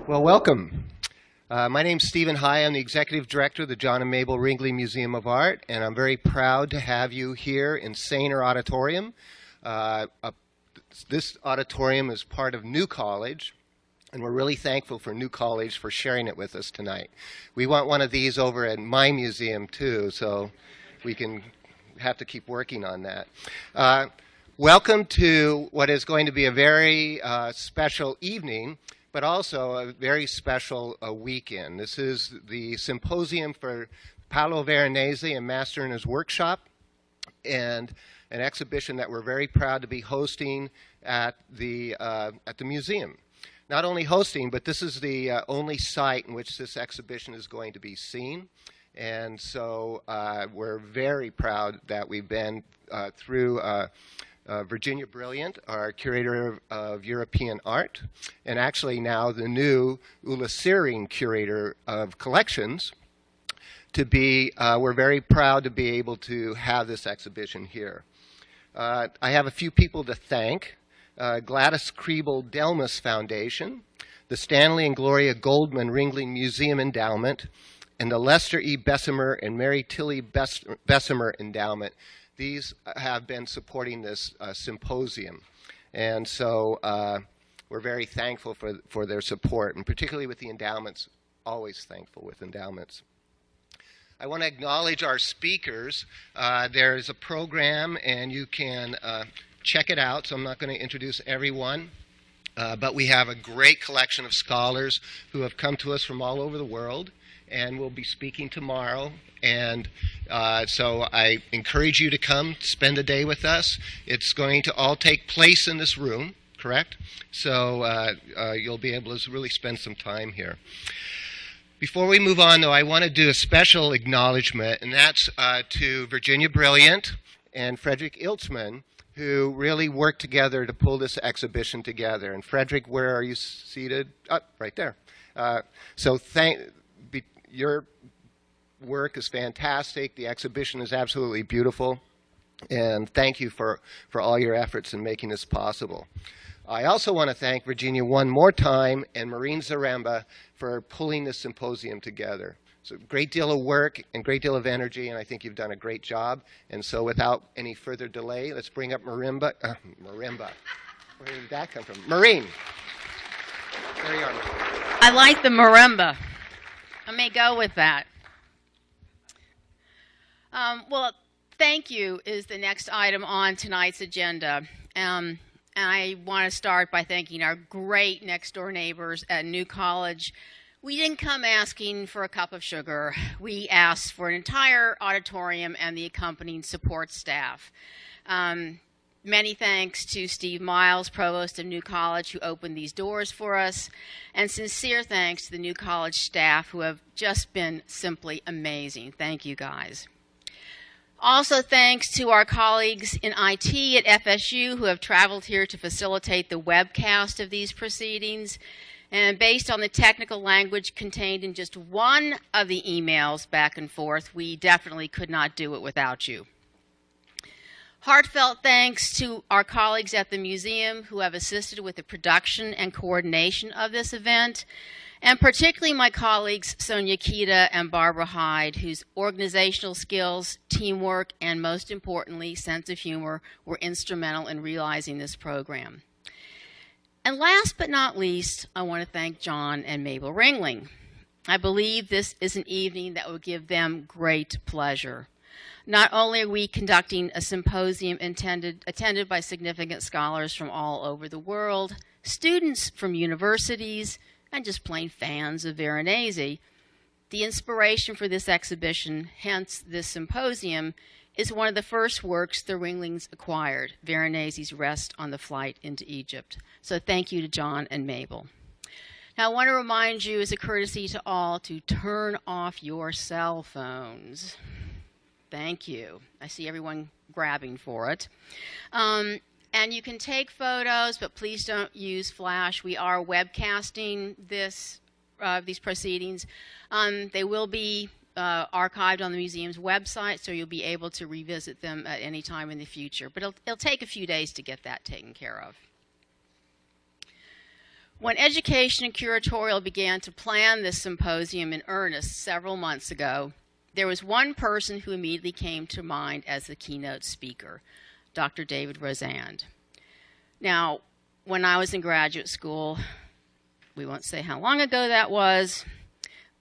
Well, welcome. My name's Stephen High. I'm the Executive Director of the John and Mable Ringling Museum of Art, and I'm very proud to have you here in Sainer Auditorium. This auditorium is part of New College, and we're really thankful for New College for sharing it with us tonight. We want one of these over at my museum, too, so we can have to keep working on that. Welcome to what is going to be a very special evening, but also a very special weekend. This is the Symposium for Paolo Veronese, a master in his workshop, and an exhibition that we're very proud to be hosting at the museum. Not only hosting, but this is the only site in which this exhibition is going to be seen. And so we're very proud that we've been through Virginia Brilliant, our curator of European art, and actually now the new Ulla Searing curator of collections, to be, we're very proud to be able to have this exhibition here. I have a few people to thank. Gladys Kriebel Delmas Foundation, the Stanley and Gloria Goldman Ringling Museum Endowment, and the Lester E. Bessemer and Mary Tilly Bessemer Endowment. These have been supporting this symposium. And so we're very thankful for their support, and particularly with the endowments, always thankful with endowments. I want to acknowledge our speakers. There's a program, and you can check it out, so I'm not going to introduce everyone. But we have a great collection of scholars who have come to us from all over the world, and will be speaking tomorrow. And so I encourage you to come spend a day with us. It's going to all take place in this room, correct? So you'll be able to really spend some time here. Before we move on, though, I want to do a special acknowledgement, and that's to Virginia Brilliant and Frederick Iltzman, who really worked together to pull this exhibition together. And Frederick, where are you seated? Oh, right there. So your work is fantastic. The exhibition is absolutely beautiful. And thank you for all your efforts in making this possible. I also want to thank Virginia one more time and Maureen Zaremba for pulling this symposium together. It's a great deal of work and great deal of energy, and I think you've done a great job. And so without any further delay, let's bring up Marimba. Marimba. Where did that come from? Maureen. There you are. I like the marimba. I may go with that. Well, thank you is the next item on tonight's agenda. And I want to start by thanking our great next-door neighbors at New College. We didn't come asking for a cup of sugar. We asked for an entire auditorium and the accompanying support staff. Many thanks to Steve Miles, Provost of New College, who opened these doors for us, and sincere thanks to the New College staff, who have just been simply amazing. Thank you, guys. Also, thanks to our colleagues in IT at FSU who have traveled here to facilitate the webcast of these proceedings. And based on the technical language contained in just one of the emails back and forth, we definitely could not do it without you. Heartfelt thanks to our colleagues at the museum who have assisted with the production and coordination of this event, and particularly my colleagues Sonia Kita and Barbara Hyde, whose organizational skills, teamwork, and most importantly, sense of humor were instrumental in realizing this program. And last but not least, I want to thank John and Mable Ringling. I believe this is an evening that will give them great pleasure. Not only are we conducting a symposium attended by significant scholars from all over the world, students from universities, and just plain fans of Veronese, the inspiration for this exhibition, hence this symposium, is one of the first works the Ringlings acquired, Veronese's Rest on the Flight into Egypt. So thank you to John and Mable. Now I want to remind you, as a courtesy to all, to turn off your cell phones. Thank you. I see everyone grabbing for it. And you can take photos, but please don't use flash. We are webcasting these proceedings. They will be archived on the museum's website, so you'll be able to revisit them at any time in the future. But it'll take a few days to get that taken care of. When Education and Curatorial began to plan this symposium in earnest several months ago, there was one person who immediately came to mind as the keynote speaker, Dr. David Rosand. Now, when I was in graduate school, we won't say how long ago that was,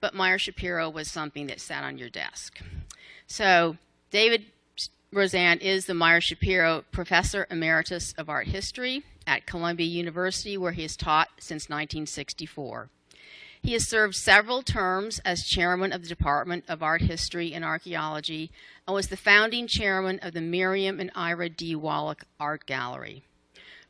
but Meyer Schapiro was something that sat on your desk. So David Rosand is the Meyer Schapiro Professor Emeritus of Art History at Columbia University, where he has taught since 1964. He has served several terms as chairman of the Department of Art History and Archaeology and was the founding chairman of the Miriam and Ira D. Wallach Art Gallery.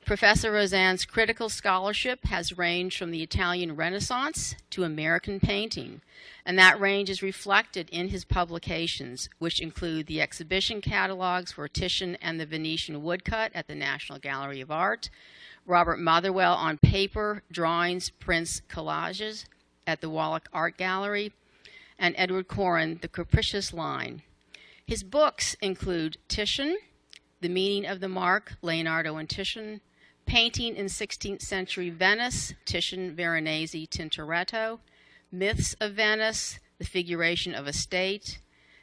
Professor Rosand's critical scholarship has ranged from the Italian Renaissance to American painting, and that range is reflected in his publications, which include the exhibition catalogs for Titian and the Venetian woodcut at the National Gallery of Art, Robert Motherwell on paper, drawings, prints, collages at the Wallach Art Gallery, and Edward Corin, The Capricious Line. His books include Titian, The Meaning of the Mark, Leonardo and Titian, Painting in 16th Century Venice, Titian, Veronese, Tintoretto, Myths of Venice, The Figuration of a State,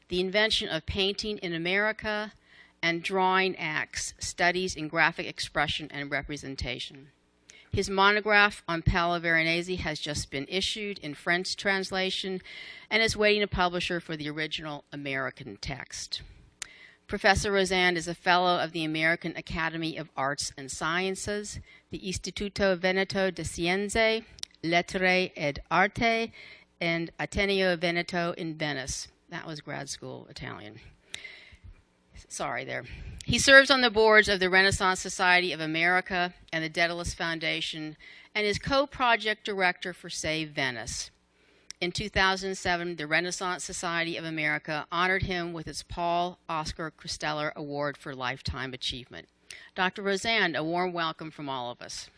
The Invention of Painting in America, and Drawing Acts, Studies in Graphic Expression and Representation. His monograph on Paolo Veronese has just been issued in French translation and is waiting a publisher for the original American text. Professor Rosand is a fellow of the American Academy of Arts and Sciences, the Istituto Veneto di Scienze, Lettere ed Arte, and Ateneo Veneto in Venice. That was grad school Italian. Sorry there. He serves on the boards of the Renaissance Society of America and the Daedalus Foundation and is co-project director for Save Venice. In 2007, the Renaissance Society of America honored him with its Paul Oscar Christeller Award for Lifetime Achievement. Dr. Rosand, a warm welcome from all of us.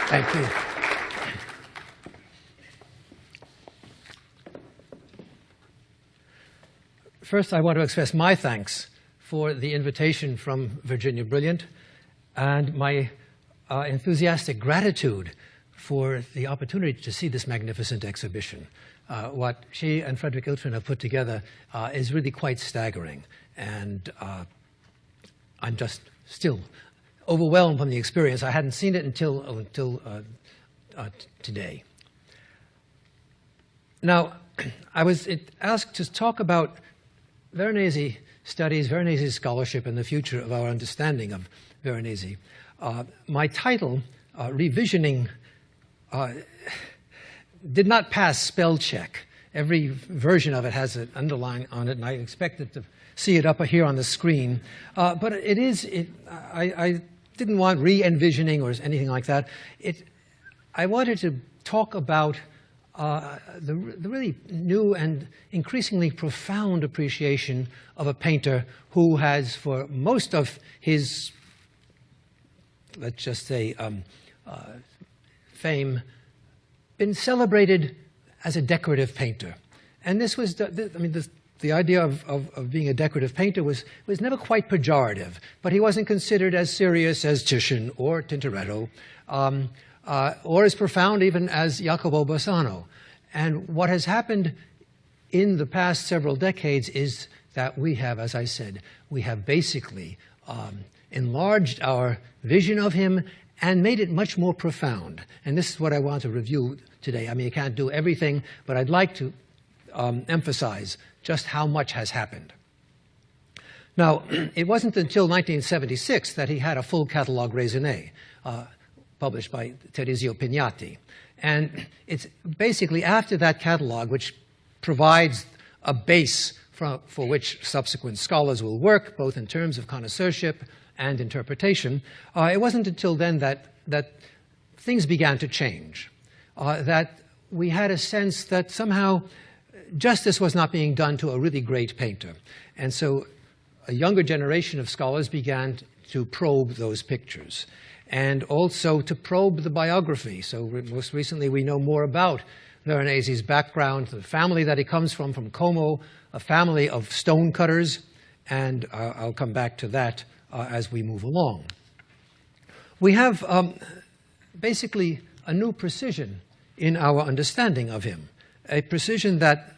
Thank you. First, I want to express my thanks for the invitation from Virginia Brilliant and my enthusiastic gratitude for the opportunity to see this magnificent exhibition. What she and Frederick Iltrin have put together is really quite staggering, and I'm just still overwhelmed from the experience. I hadn't seen it until today. Now, I was asked to talk about Veronese studies, Veronese scholarship, and the future of our understanding of Veronese. My title, Revisioning, did not pass spell check. Every version of it has an underline on it, and I expected to see it up here on the screen. But I didn't want re-envisioning or anything like that. I wanted to talk about the really new and increasingly profound appreciation of a painter who has, for most of his, let's just say, fame, been celebrated as a decorative painter. And this was, the idea of being a decorative painter was never quite pejorative, but he wasn't considered as serious as Titian or Tintoretto, or as profound even as Jacopo Bassano. And what has happened in the past several decades is that we have, as I said, we have basically enlarged our vision of him and made it much more profound. And this is what I want to review today. I mean, I can't do everything, but I'd like to emphasize just how much has happened. Now, it wasn't until 1976 that he had a full catalogue raisonné, published by Teresio Pignati. And it's basically after that catalogue, which provides a base for which subsequent scholars will work, both in terms of connoisseurship and interpretation, it wasn't until then that things began to change, that we had a sense that somehow justice was not being done to a really great painter. And so a younger generation of scholars began to probe those pictures, and also to probe the biography. So most recently we know more about Veronese's background, the family that he comes from Como, a family of stonecutters, and I'll come back to that as we move along. We have basically a new precision in our understanding of him, a precision that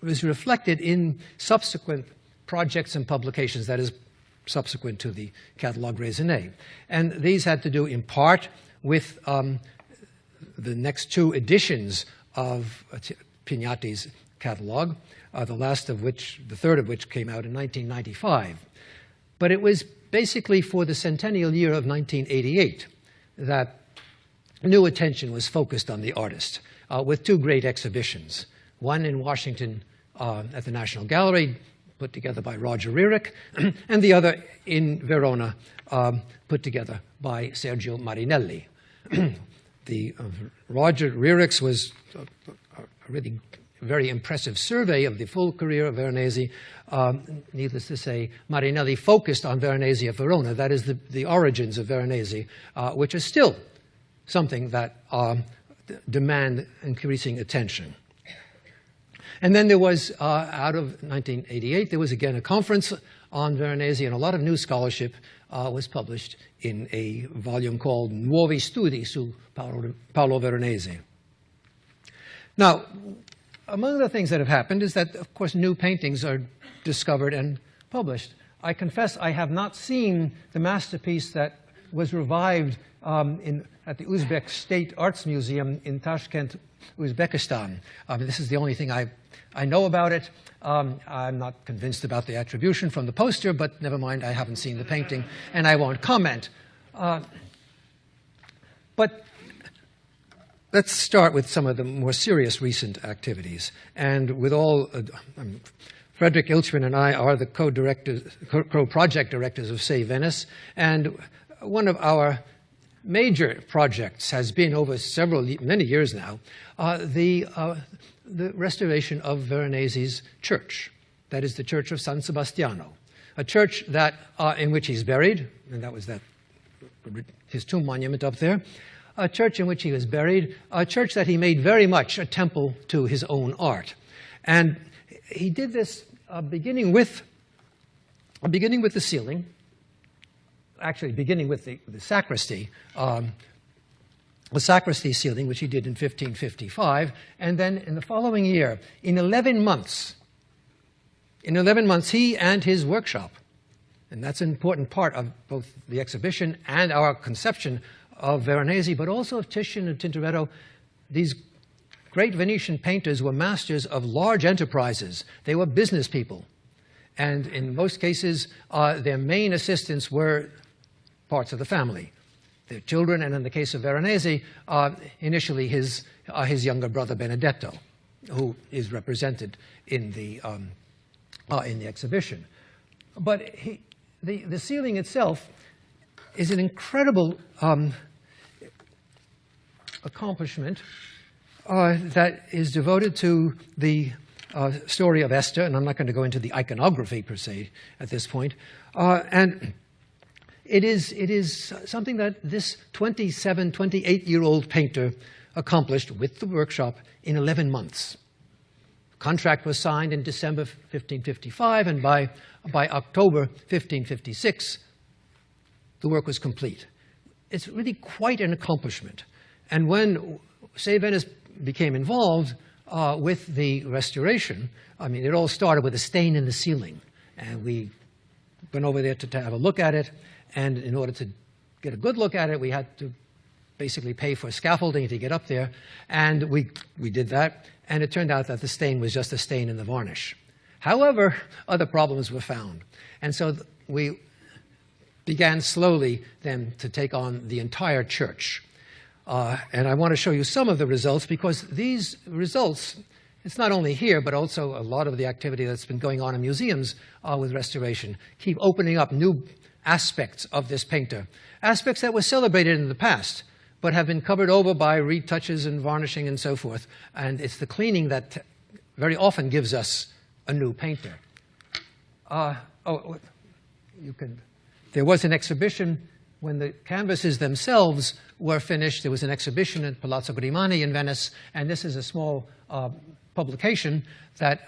was reflected in subsequent projects and publications, that is, subsequent to the Catalogue Raisonné. And these had to do in part with the next two editions of Pignati's catalogue, the third of which came out in 1995. But it was basically for the centennial year of 1988 that new attention was focused on the artist, with two great exhibitions, one in Washington at the National Gallery, put together by Roger Rierich, and the other in Verona, put together by Sergio Marinelli. The Roger Rierich's was a really very impressive survey of the full career of Veronese. Needless to say, Marinelli focused on Veronese at Verona, that is the origins of Veronese, which is still something that demand increasing attention. And then there was, out of 1988, there was again a conference on Veronese, and a lot of new scholarship was published in a volume called Nuovi Studi su Paolo Veronese. Now, among the things that have happened is that, of course, new paintings are discovered and published. I confess I have not seen the masterpiece that was revived at the Uzbek State Arts Museum in Tashkent, Uzbekistan. This is the only thing I know about it. I'm not convinced about the attribution from the poster, but never mind, I haven't seen the painting, and I won't comment. But let's start with some of the more serious recent activities. And with all, Frederick Ilchman and I are the co-project directors of Say Venice, and one of our major projects has been over many years now, the restoration of Veronese's church. That is the Church of San Sebastiano, a church that in which he's buried, and that was his tomb monument up there, a church in which he was buried, a church that he made very much a temple to his own art. And he did this beginning with the ceiling, actually beginning with the sacristy, the sacristy ceiling, which he did in 1555, and then in the following year, in 11 months, he and his workshop, and that's an important part of both the exhibition and our conception of Veronese, but also of Titian and Tintoretto. These great Venetian painters were masters of large enterprises. They were business people. And in most cases, their main assistants were parts of the family, their children, and in the case of Veronese, initially his younger brother Benedetto, who is represented in the exhibition. But the ceiling itself is an incredible accomplishment that is devoted to the story of Esther, and I'm not going to go into the iconography per se at this point. And it is something that this 28-year-old painter accomplished with the workshop in 11 months. The contract was signed in December 1555, and by October 1556, the work was complete. It's really quite an accomplishment. And when, say, Venice became involved with the restoration, I mean, it all started with a stain in the ceiling. And we went over there to have a look at it. And in order to get a good look at it, we had to basically pay for scaffolding to get up there. And we did that. And it turned out that the stain was just a stain in the varnish. However, other problems were found. And so we began slowly then to take on the entire church. And I want to show you some of the results, because these results, it's not only here, but also a lot of the activity that's been going on in museums with restoration, keep opening up new aspects of this painter, aspects that were celebrated in the past, but have been covered over by retouches and varnishing and so forth. And it's the cleaning that very often gives us a new painter. There was an exhibition when the canvases themselves were finished. There was an exhibition at Palazzo Grimani in Venice, and this is a small publication that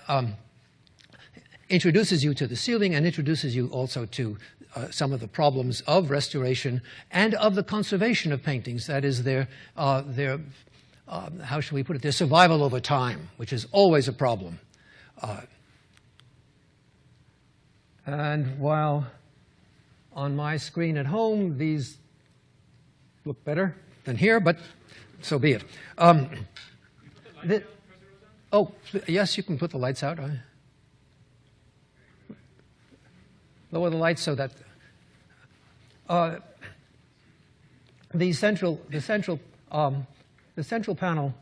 introduces you to the ceiling and introduces you also to some of the problems of restoration and of the conservation of paintings. That is their how shall we put it, their survival over time, which is always a problem. And while on my screen at home, these look better than here, but so be it. Oh, yes, you can put the lights out. Lower the lights so that the central panel,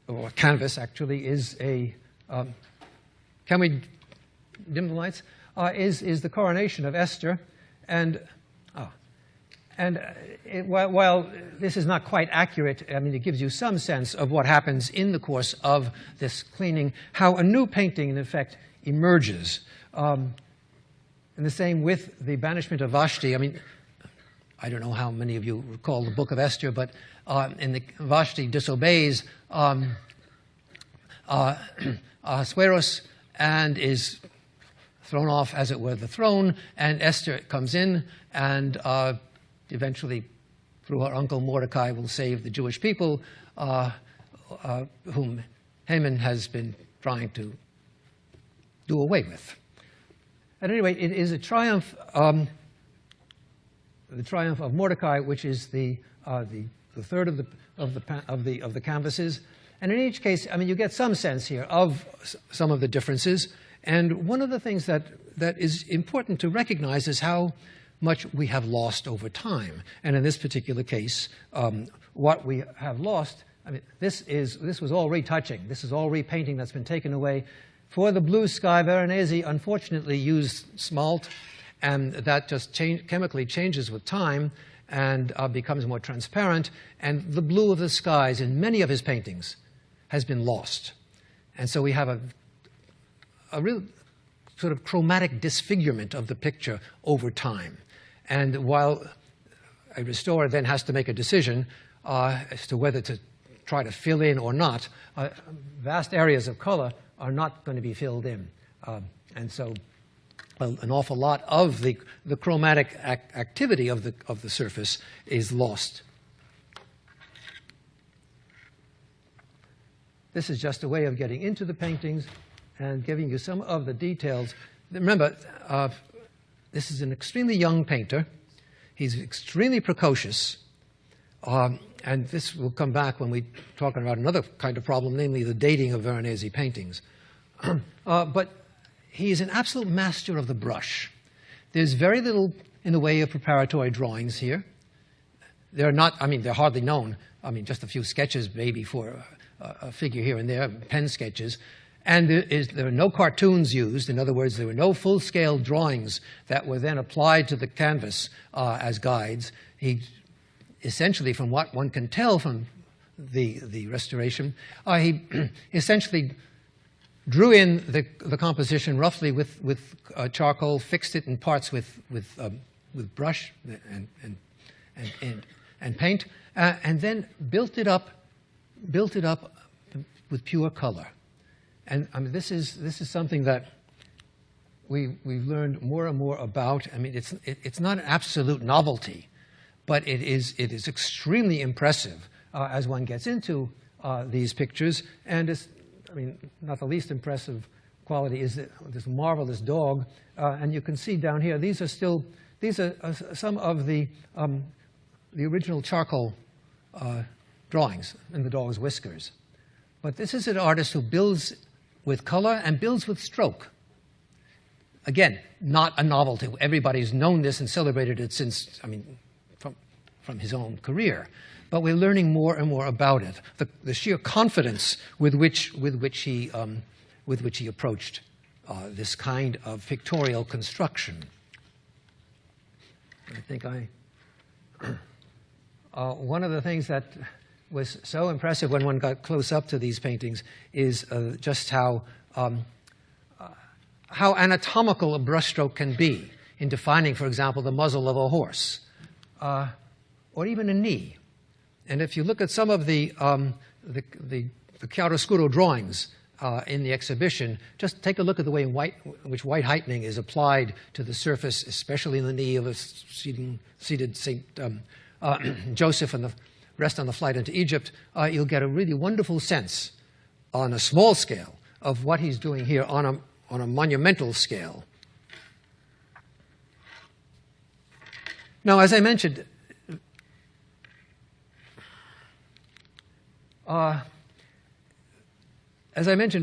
or canvas actually, is a. Can we dim the lights? Is the coronation of Esther. And while this is not quite accurate, I mean, it gives you some sense of what happens in the course of this cleaning, how a new painting, in effect, emerges. And the same with the banishment of Vashti. I mean, I don't know how many of you recall the Book of Esther, but Vashti disobeys Ahasuerus and is thrown off, as it were, the throne, and Esther comes in and eventually, through her uncle Mordecai, will save the Jewish people whom Haman has been trying to do away with. At any rate, it is a triumph, the triumph of Mordecai, which is the third of the canvases. And in each case, I mean, you get some sense here of some of the differences. And one of the things that is important to recognize is how much we have lost over time. And in this particular case, what we have lost, I mean, this was all retouching. This is all repainting that's been taken away. For the blue sky, Veronese unfortunately used smalt, and that just chemically changes with time and becomes more transparent. And the blue of the skies in many of his paintings has been lost. And so we have a real sort of chromatic disfigurement of the picture over time. And while a restorer then has to make a decision as to whether to try to fill in or not, vast areas of color are not going to be filled in. And so an awful lot of the chromatic activity of the surface is lost. This is just a way of getting into the paintings and giving you some of the details. Remember, this is an extremely young painter. He's extremely precocious. And this will come back when we talk about another kind of problem, namely the dating of Veronese paintings. But he's an absolute master of the brush. There's very little in the way of preparatory drawings here. They're not, I mean, they're hardly known. I mean, just a few sketches maybe for a figure here and there, pen sketches. And there are no cartoons used. In other words, there were no full-scale drawings that were then applied to the canvas as guides. he essentially, from what one can tell from the restoration, he essentially drew in the composition roughly with charcoal, fixed it in parts with brush and paint, and then built it up with pure color. And I mean, this is something that we've learned more and more about. I mean, it's not an absolute novelty, but it is extremely impressive as one gets into these pictures. And it's, I mean, not the least impressive quality is this marvelous dog. And you can see down here, these are some of the original charcoal drawings in the dog's whiskers. But this is an artist who builds with color and builds with stroke. Again, not a novelty. Everybody's known this and celebrated it since, I mean, from his own career. But we're learning more and more about it. The sheer confidence with which he approached this kind of pictorial construction. I think one of the things that was so impressive when one got close up to these paintings is just how anatomical a brushstroke can be in defining, for example, the muzzle of a horse, or even a knee. And if you look at some of the chiaroscuro drawings in the exhibition, just take a look at the way in which white heightening is applied to the surface, especially in the knee of a seated St. Joseph and the rest on the flight into Egypt. You'll get a really wonderful sense on a small scale of what he's doing here on a monumental scale. Now, as I mentioned,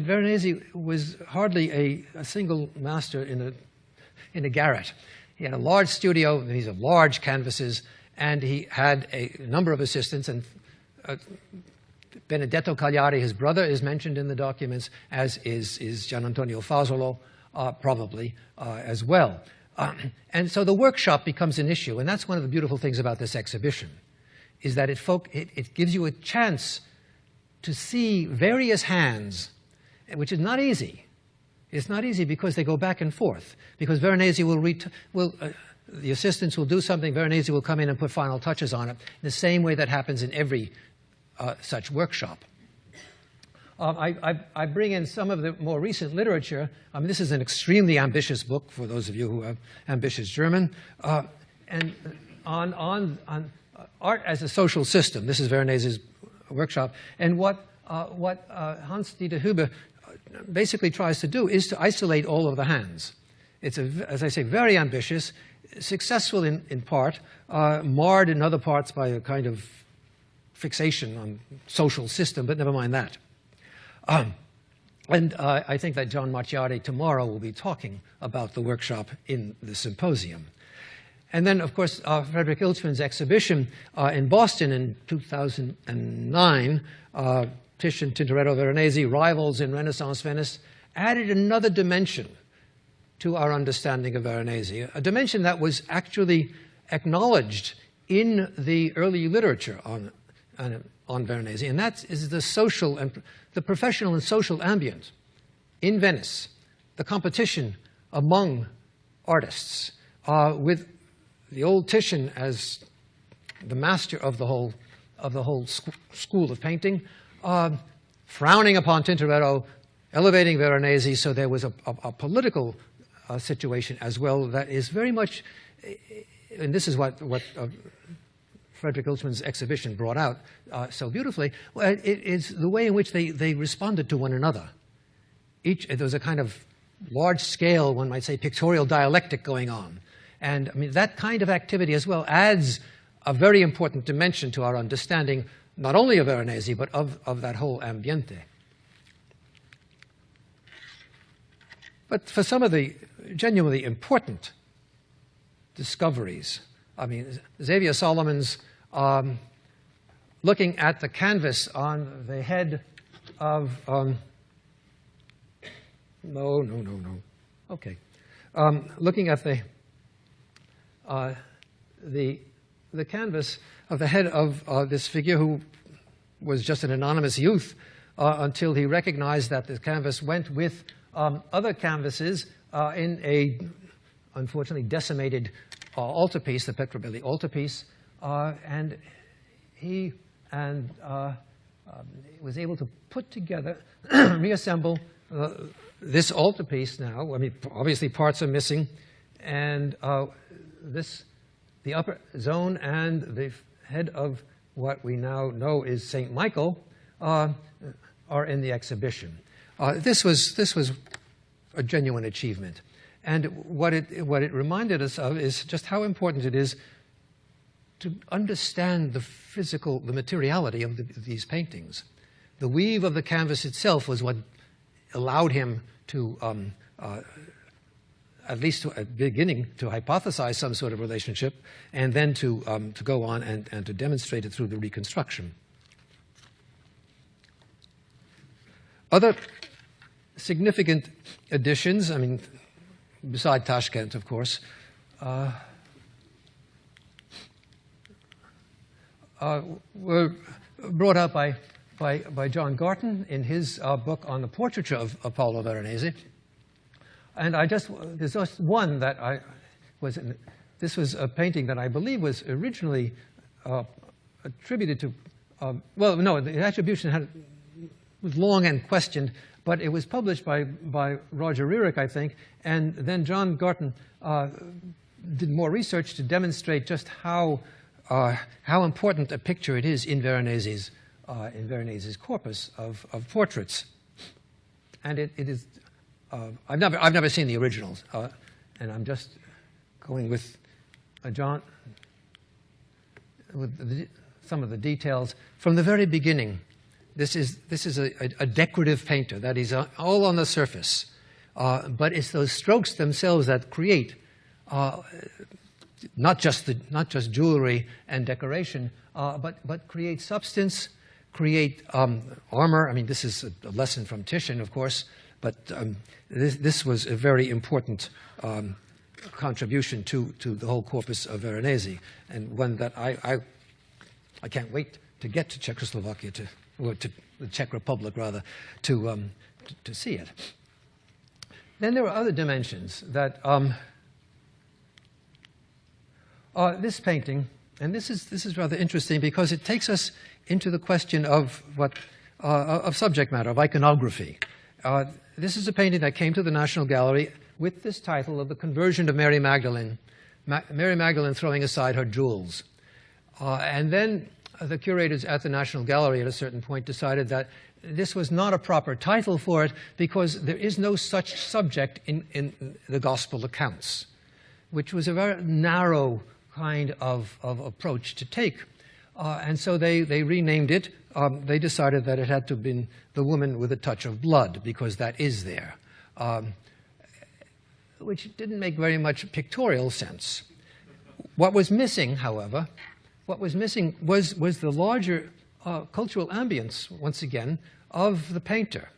Veronese was hardly a single master in a garret. He had a large studio, these are large canvases, and he had a number of assistants. And Benedetto Cagliari, his brother, is mentioned in the documents, as is Gian Antonio Fasolo, probably as well. And so the workshop becomes an issue, and that's one of the beautiful things about this exhibition, is that it gives you a chance to see various hands, which is not easy. It's not easy because they go back and forth. Because Veronese the assistants will do something, Veronese will come in and put final touches on it, in the same way that happens in every such workshop. I bring in some of the more recent literature. I mean, this is an extremely ambitious book for those of you who have ambitious German. And on art as a social system. This is Veronese's workshop. And what Hans-Dieter Huber basically tries to do is to isolate all of the hands. It's, as I say, very ambitious, successful in part, marred in other parts by a kind of fixation on social system, but never mind that. And I think that John Macchiari tomorrow will be talking about the workshop in the symposium. And then, of course, Frederick Ilchman's exhibition in Boston in 2009, Titian, Tintoretto, Veronese, Rivals in Renaissance Venice, added another dimension to our understanding of Veronese, a dimension that was actually acknowledged in the early literature on Veronese, and that is the social and the professional and social ambient in Venice, the competition among artists, with the old Titian as the master of the whole school of painting, frowning upon Tintoretto, elevating Veronese. So there was a political situation as well that is very much, and this is what Frederick Ilchman's exhibition brought out so beautifully. Well, it is the way in which they responded to one another. There was a kind of large scale, one might say, pictorial dialectic going on. And I mean, that kind of activity as well adds a very important dimension to our understanding, not only of Veronese, but of that whole ambiente. But for some of the genuinely important discoveries, I mean, Xavier Solomon's looking at the canvas on the head of, okay. Looking at the the canvas of the head of this figure who was just an anonymous youth until he recognized that the canvas went with other canvases in a, unfortunately, decimated altarpiece, the Petrobelli altarpiece, and he was able to put together, reassemble this altarpiece now. I mean, obviously parts are missing, and the upper zone and the head of what we now know is St. Michael are in the exhibition. This was a genuine achievement. And what it reminded us of is just how important it is to understand the materiality of these paintings. The weave of the canvas itself was what allowed him to, at least at the beginning, to hypothesize some sort of relationship, and then to go on and to demonstrate it through the reconstruction. Other significant additions, I mean, beside Tashkent, of course, were brought out by John Garton in his book on the portraiture of Paolo Veronese. And there's just one that this was a painting that I believe was originally attributed to, well, no, the attribution was long and questioned, but it was published by Roger Rearick, I think, and then John Garton did more research to demonstrate just how important a picture it is in Veronese's corpus of portraits. And it is, I've never seen the originals, and I'm just going with John, with some of the details from the very beginning. This is a decorative painter, that is all on the surface, but it's those strokes themselves that create not just jewelry and decoration, but create substance, create armor. I mean, this is a lesson from Titian, of course, but this was a very important contribution to the whole corpus of Veronese, and one that I can't wait to get to Czechoslovakia or to the Czech Republic, rather, to see it. Then there are other dimensions that this painting, and this is rather interesting because it takes us into the question of of subject matter, of iconography. This is a painting that came to the National Gallery with this title of The Conversion of Mary Magdalene, Mary Magdalene throwing aside her jewels. And then the curators at the National Gallery at a certain point decided that this was not a proper title for it because there is no such subject in the Gospel accounts, which was a very narrow kind of approach to take. And so they renamed it. They decided that it had to have been the woman with a touch of blood, because that is there, which didn't make very much pictorial sense. What was missing, however, was the larger cultural ambience, once again, of the painter.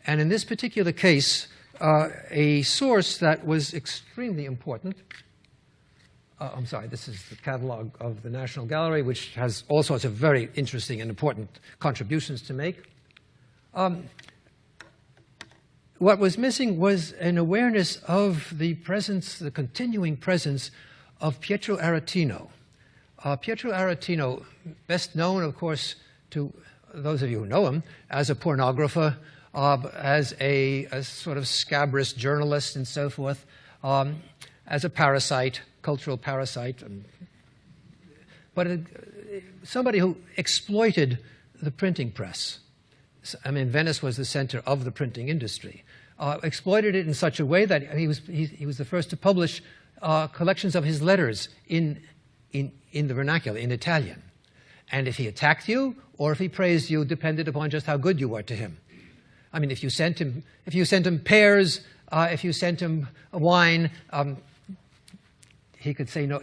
And in this particular case, a source that was extremely important. I'm sorry, this is the catalog of the National Gallery, which has all sorts of very interesting and important contributions to make. What was missing was an awareness of the presence, the continuing presence of Pietro Aretino. Pietro Aretino, best known, of course, to those of you who know him, as a pornographer, as a sort of scabrous journalist and so forth, as a parasite, cultural parasite, but somebody who exploited the printing press. I mean, Venice was the center of the printing industry. Exploited it in such a way that he was the first to publish collections of his letters in the vernacular, in Italian. And if he attacked you or if he praised you depended upon just how good you were to him. I mean, if you sent him pears, if you sent him wine, he could say no,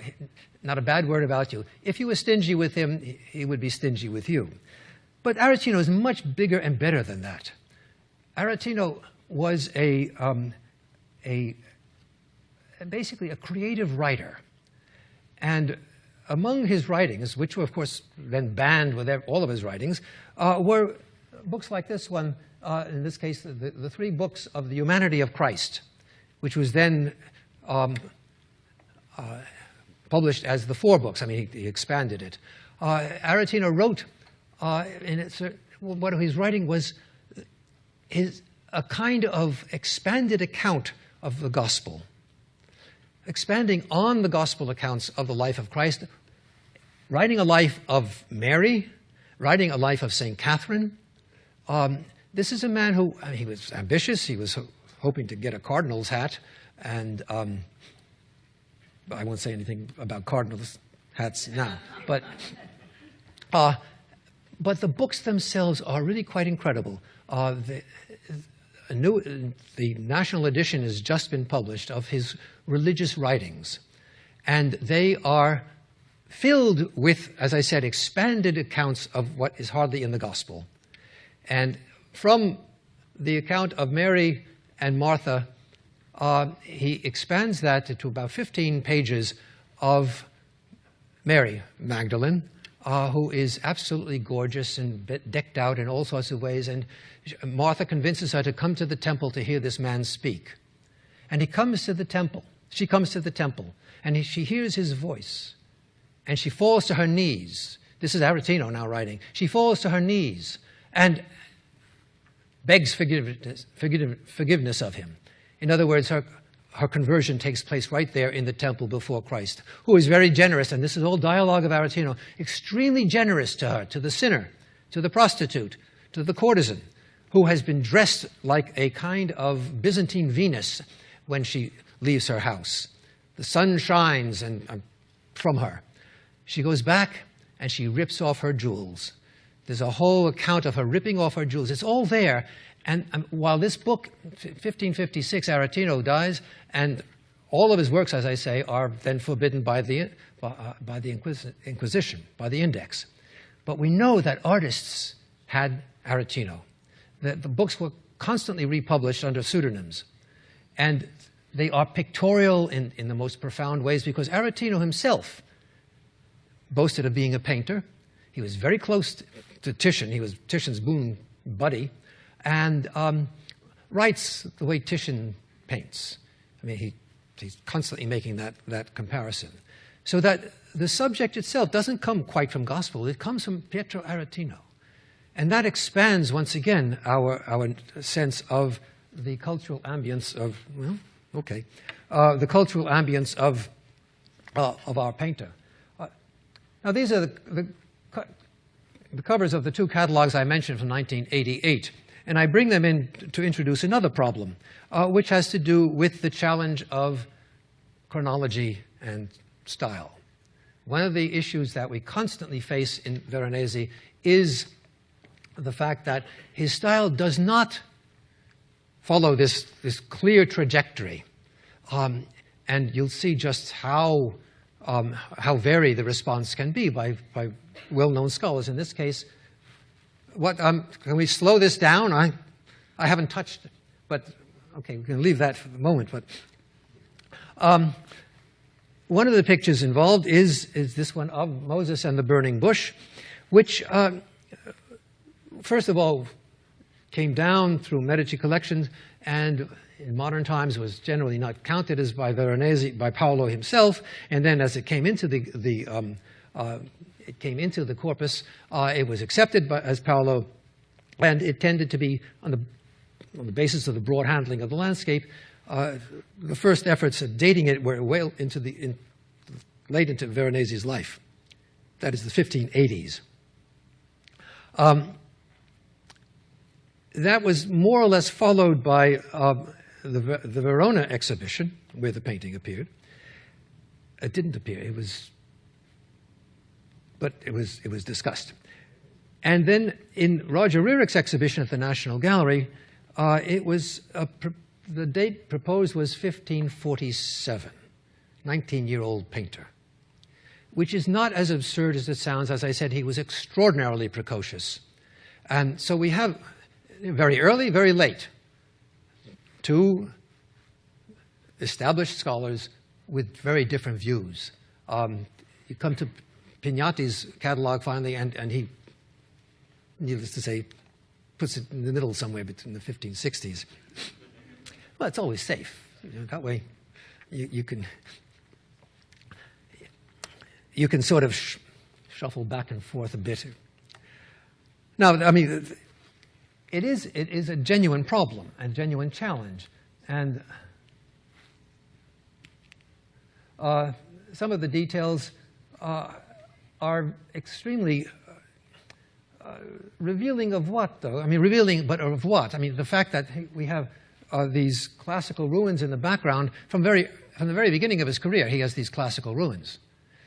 not a bad word about you. If you were stingy with him, he would be stingy with you. But Aretino is much bigger and better than that. Aretino was basically a creative writer. And among his writings, which were, of course, then banned with all of his writings, were books like this one, in this case, the three books of the Humanity of Christ, which was then published as the four books. I mean, he expanded it. Aretino wrote, what his writing was a kind of expanded account of the gospel, expanding on the gospel accounts of the life of Christ, writing a life of Mary, writing a life of St. Catherine. This is a man who, he was ambitious. He was hoping to get a cardinal's hat, and I won't say anything about cardinal's hats now. But the books themselves are really quite incredible. The national edition has just been published of his religious writings, and they are filled with, as I said, expanded accounts of what is hardly in the gospel. And from the account of Mary and Martha, he expands that to about 15 pages of Mary Magdalene, who is absolutely gorgeous and decked out in all sorts of ways. And Martha convinces her to come to the temple to hear this man speak. And he comes to the temple. She comes to the temple. And she hears his voice. And she falls to her knees. This is Aretino now writing. She falls to her knees and begs forgiveness of him. In other words, her conversion takes place right there in the temple before Christ, who is very generous, and this is all dialogue of Aretino, extremely generous to her, to the sinner, to the prostitute, to the courtesan, who has been dressed like a kind of Byzantine Venus when she leaves her house. The sun shines from her. She goes back and she rips off her jewels. There's a whole account of her ripping off her jewels. It's all there. And while this book, 1556, Aretino dies, and all of his works, as I say, are then forbidden by the Inquisition, by the Index. But we know that artists had Aretino. The books were constantly republished under pseudonyms. And they are pictorial in the most profound ways, because Aretino himself boasted of being a painter. He was very close to Titian. He was Titian's boon buddy, and writes the way Titian paints. I mean, he's constantly making that comparison. So that the subject itself doesn't come quite from gospel. It comes from Pietro Aretino. And that expands, once again, our sense of the cultural ambience of, the cultural ambience of our painter. Now, these are the covers of the two catalogs I mentioned from 1988. And I bring them in to introduce another problem, which has to do with the challenge of chronology and style. One of the issues that we constantly face in Veronese is the fact that his style does not follow this clear trajectory. And you'll see just how varied the response can be by well-known scholars. In this case, can we slow this down? I haven't touched it, but okay, we can leave that for the moment. But one of the pictures involved is this one of Moses and the burning bush, which first of all came down through Medici collections, and in modern times was generally not counted as by Veronese, by Paolo himself. And then as it came into the corpus, it was accepted as Paolo, and it tended to be on the basis of the broad handling of the landscape. The first efforts at dating it were well late into Veronese's life. That is the 1580s. That was more or less followed by the Verona exhibition, where the painting appeared. It didn't appear. But it was discussed. And then in Roger Rurick's exhibition at the National Gallery, the date proposed was 1547, 19-year-old painter, which is not as absurd as it sounds. As I said, he was extraordinarily precocious. And so we have very early, very late, two established scholars with very different views. you come to Pignati's catalog finally, and he, needless to say, puts it in the middle somewhere between the 1560s. Well, it's always safe. That way you can sort of shuffle back and forth a bit. Now, I mean, it is a genuine problem and genuine challenge. And some of the details are extremely revealing of what, though? I mean, revealing, but of what? I mean, the fact that we have these classical ruins in the background from the very beginning of his career, he has these classical ruins.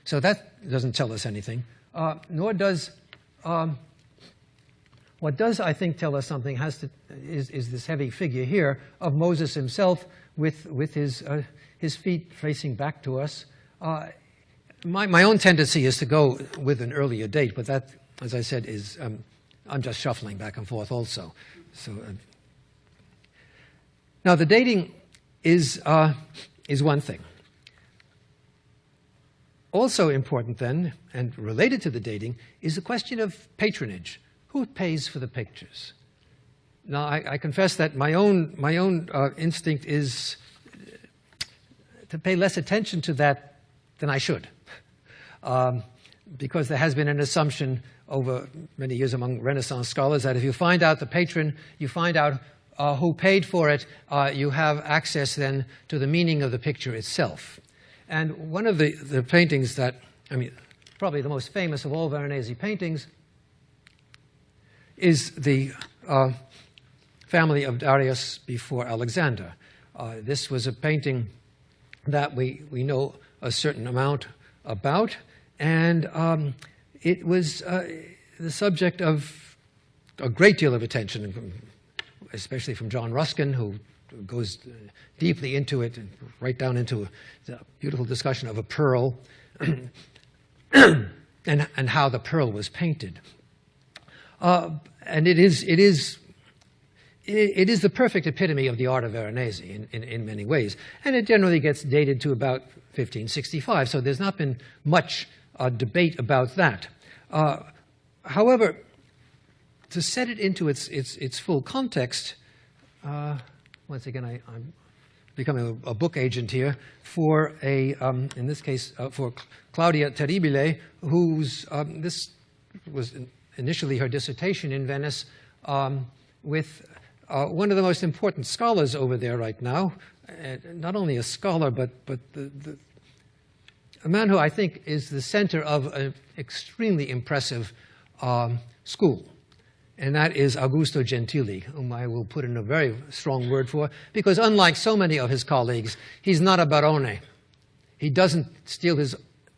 So that doesn't tell us anything. Nor does what does, I think, tell us something is this heavy figure here of Moses himself with his feet facing back to us. My own tendency is to go with an earlier date, but that, as I said, is I'm just shuffling back and forth also. So now the dating is one thing. Also important then, and related to the dating, is the question of patronage. Who pays for the pictures? Now, I confess that my own instinct is to pay less attention to that than I should, because there has been an assumption over many years among Renaissance scholars that if you find out the patron, you find out who paid for it, you have access then to the meaning of the picture itself. And one of the paintings that, I mean, probably the most famous of all Veronese paintings is the family of Darius before Alexander. This was a painting that we know a certain amount about, and it was the subject of a great deal of attention, especially from John Ruskin, who goes deeply into it, and right down into the beautiful discussion of a pearl and how the pearl was painted. And it is the perfect epitome of the art of Veronese in many ways. And it generally gets dated to about 1565, so there's not been much debate about that. However, to set it into its full context, once again, I'm becoming a book agent here for in this case, for Claudia Terribile, whose this was initially her dissertation in Venice, with one of the most important scholars over there right now, not only a scholar, but a man who I think is the center of an extremely impressive school. And that is Augusto Gentili, whom I will put in a very strong word for, because unlike so many of his colleagues, he's not a barone. He doesn't steal his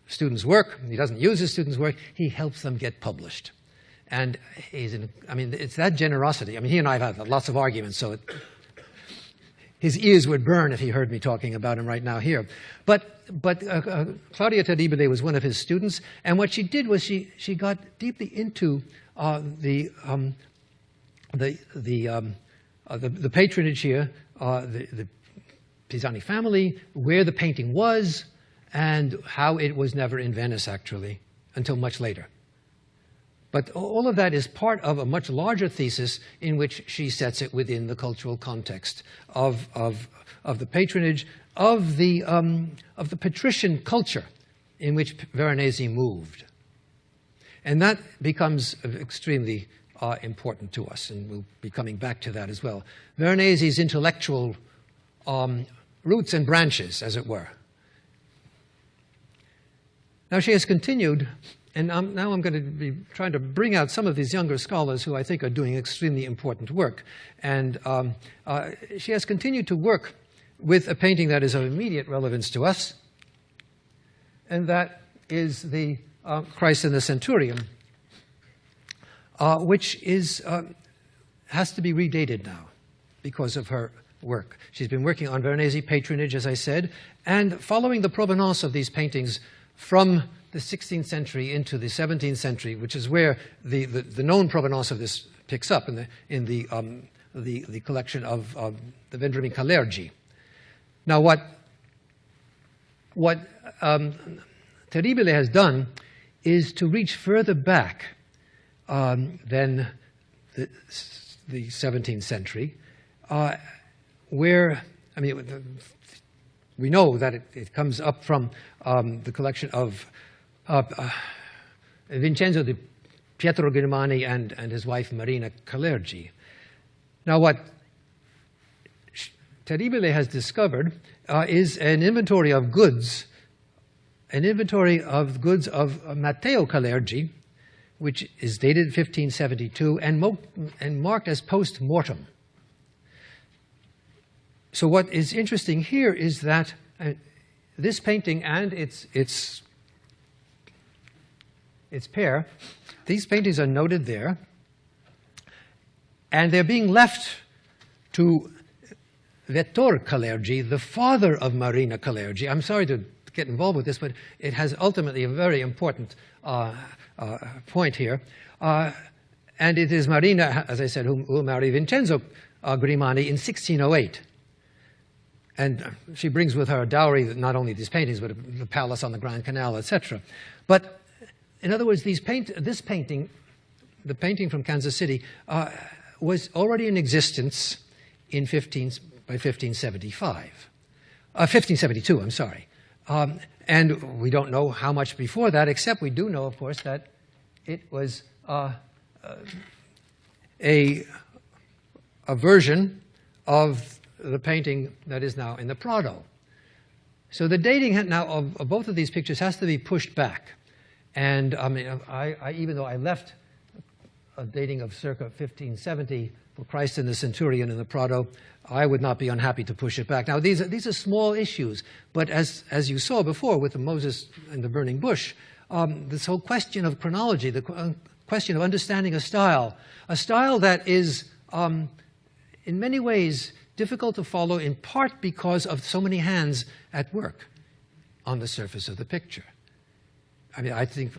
students' work. He doesn't use his students' work. He helps them get published. And it's that generosity. I mean, he and I have had lots of arguments, so his ears would burn if he heard me talking about him right now here. But Claudia Terribile was one of his students, and what she did was she got deeply into the patronage here, the Pisani family, where the painting was, and how it was never in Venice, actually, until much later. But all of that is part of a much larger thesis in which she sets it within the cultural context of the patronage, of the patrician culture in which Veronese moved. And that becomes extremely important to us, and we'll be coming back to that as well. Veronese's intellectual roots and branches, as it were. Now she has continued, and now I'm going to be trying to bring out some of these younger scholars who I think are doing extremely important work. And she has continued to work with a painting that is of immediate relevance to us, and that is the Christ and the Centurion, which has to be redated now because of her work. She's been working on Veronese patronage, as I said, and following the provenance of these paintings from the 16th century into the 17th century, which is where the known provenance of this picks up in the collection of the Vendremi Calergi. Now, what Terribile has done is to reach further back than the 17th century, where, I mean, we know that it comes up from the collection of Vincenzo di Pietro Grimani and his wife Marina Calergi. Now, what Terribile has discovered is an inventory of goods of Matteo Calergi, which is dated 1572 and marked as post-mortem. So what is interesting here is that this painting and its pair, these paintings are noted there, and they're being left to Vettor Calergi, the father of Marina Calergi. I'm sorry to get involved with this, but it has ultimately a very important point here. And it is Marina, as I said, who will marry Vincenzo Grimani in 1608. And she brings with her a dowry, not only these paintings, but the palace on the Grand Canal, etc. But in other words, this painting, the painting from Kansas City, was already in existence by 1575. 1572, I'm sorry. And we don't know how much before that, except we do know, of course, that it was a version of the painting that is now in the Prado. So the dating now of both of these pictures has to be pushed back. And I mean, even though I left a dating of circa 1570 for Christ and the Centurion in the Prado, I would not be unhappy to push it back. Now, these are small issues, but as you saw before with the Moses and the burning bush, this whole question of chronology, the question of understanding a style that is, in many ways, difficult to follow, in part because of so many hands at work on the surface of the picture. I mean, I think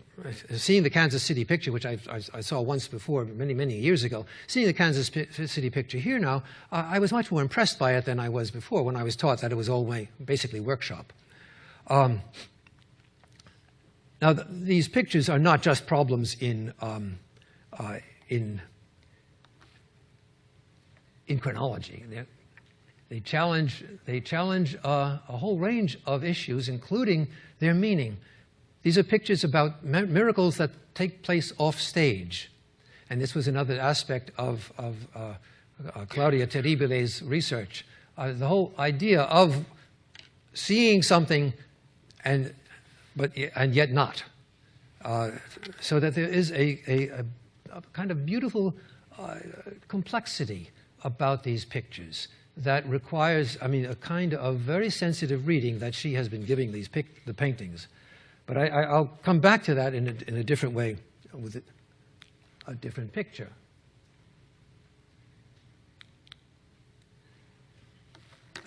seeing the Kansas City picture, which I saw once before, many years ago, seeing the Kansas City picture here now, I was much more impressed by it than I was before when I was taught that it was all basically workshop. Now, these pictures are not just problems in chronology. They challenge a whole range of issues, including their meaning. These are pictures about miracles that take place off stage. And this was another aspect of Claudia Terribile's research. The whole idea of seeing something and yet not. So that there is a kind of beautiful complexity about these pictures that requires, I mean, a kind of very sensitive reading that she has been giving the paintings. But I'll come back to that in a different way with a different picture.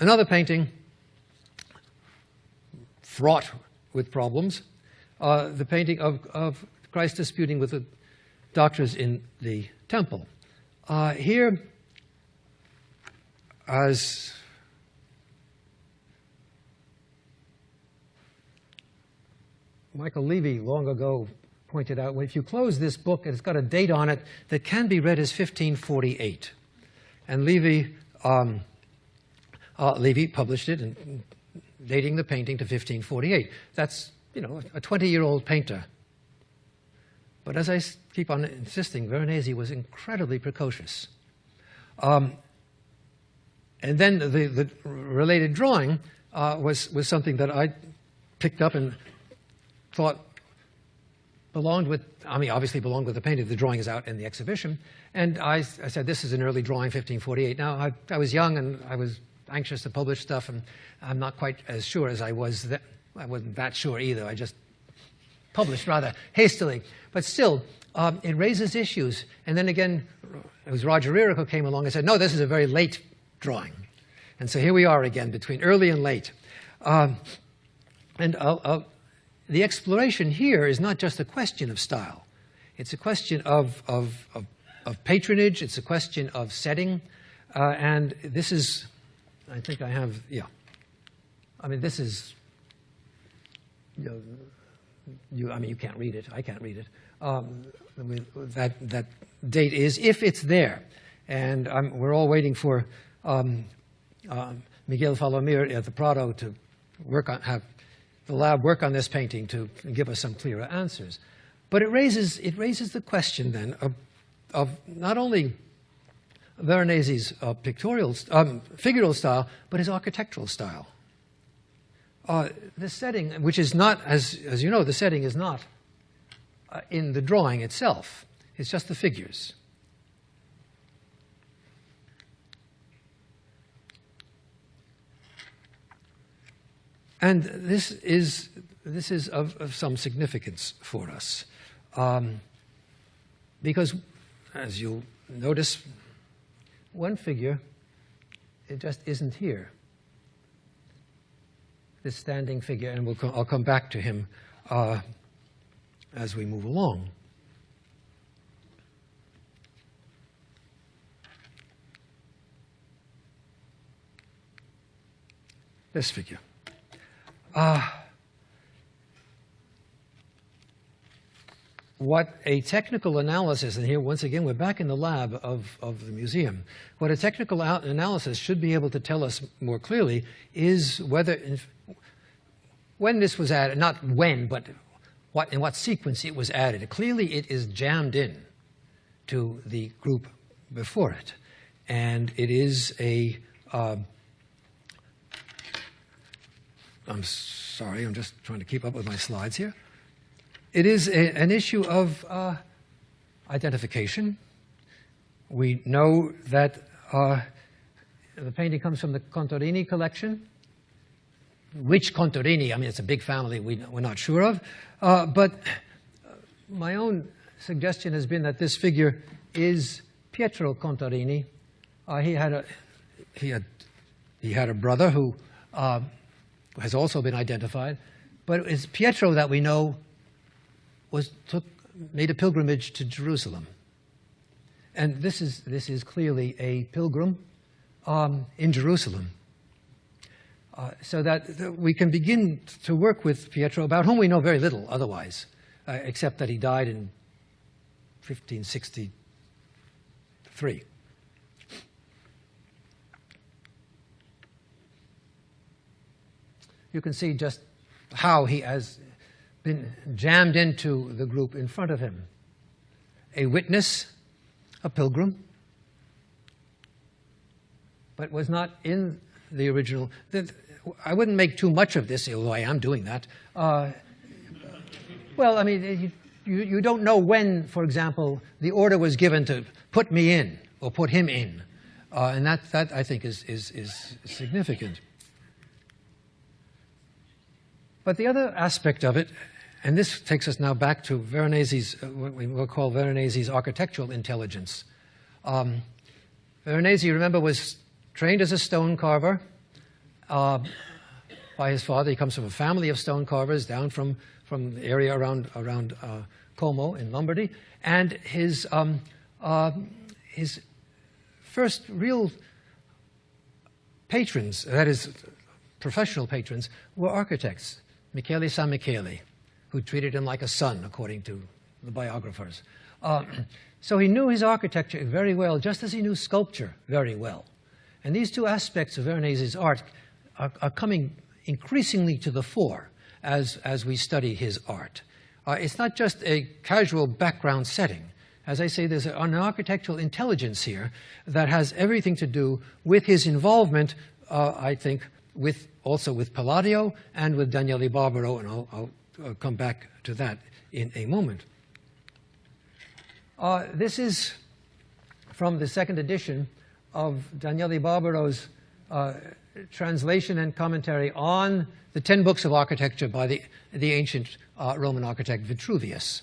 Another painting fraught with problems, the painting of Christ disputing with the doctors in the temple. Here, as Michael Levy long ago pointed out, if you close this book, it's got a date on it that can be read as 1548. And Levy published it, and dating the painting to 1548. That's, you know, a 20-year-old painter. But as I keep on insisting, Veronese was incredibly precocious. And then the related drawing was something that I picked up and thought belonged with, I mean, obviously belonged with the painting. The drawing is out in the exhibition. And I said, this is an early drawing, 1548. Now, I was young and I was anxious to publish stuff, and I'm not quite as sure as I was then. I wasn't that sure either. I just published rather hastily. But still, it raises issues. And then again, it was Roger Rearick who came along and said, no, this is a very late drawing. And so here we are again, between early and late. The exploration here is not just a question of style. It's a question of patronage. It's a question of setting. And this is, I think I have, yeah. I mean, this is, you know, I mean, you can't read it. I can't read it. That date is, if it's there. And we're all waiting for Miguel Falomir at the Prado to have the lab work on this painting to give us some clearer answers. But it raises the question then of not only Veronese's figural style, but his architectural style. The setting, which is not, as you know, the setting is not in the drawing itself. It's just the figures. And this is of some significance for us, because, as you'll notice, one figure, it just isn't here. This standing figure, and I'll come back to him as we move along. This figure. What a technical analysis, and here once again we're back in the lab of the museum, what a technical analysis should be able to tell us more clearly is whether, when this was added, not when, but in what sequence it was added. Clearly it is jammed in to the group before it. And it is a, I'm sorry, I'm just trying to keep up with my slides here. It is an issue of identification. We know that the painting comes from the Contarini collection. Which Contarini? I mean, it's a big family we're not sure of. But my own suggestion has been that this figure is Pietro Contarini. He had a brother who has also been identified, but it's Pietro that we know made a pilgrimage to Jerusalem, and this is clearly a pilgrim in Jerusalem. So that we can begin to work with Pietro, about whom we know very little otherwise, except that he died in 1563. You can see just how he has been jammed into the group in front of him. A witness, a pilgrim, but was not in the original. I wouldn't make too much of this, although I am doing that. Well, I mean, you don't know when, for example, the order was given to put me in or put him in. And that I think is significant. But the other aspect of it, and this takes us now back to Veronese's, what we will call Veronese's architectural intelligence. Veronese, you remember, was trained as a stone carver by his father. He comes from a family of stone carvers down from the area around Como in Lombardy. And his first real patrons, that is, professional patrons, were architects. Michele San Michele, who treated him like a son, according to the biographers. So he knew his architecture very well, just as he knew sculpture very well. And these two aspects of Veronese's art are coming increasingly to the fore as we study his art. It's not just a casual background setting. As I say, there's an architectural intelligence here that has everything to do with his involvement, I think, also with Palladio and with Daniele Barbaro, and I'll come back to that in a moment. This is from the second edition of Daniele Barbaro's translation and commentary on the 10 books of architecture by the ancient Roman architect Vitruvius.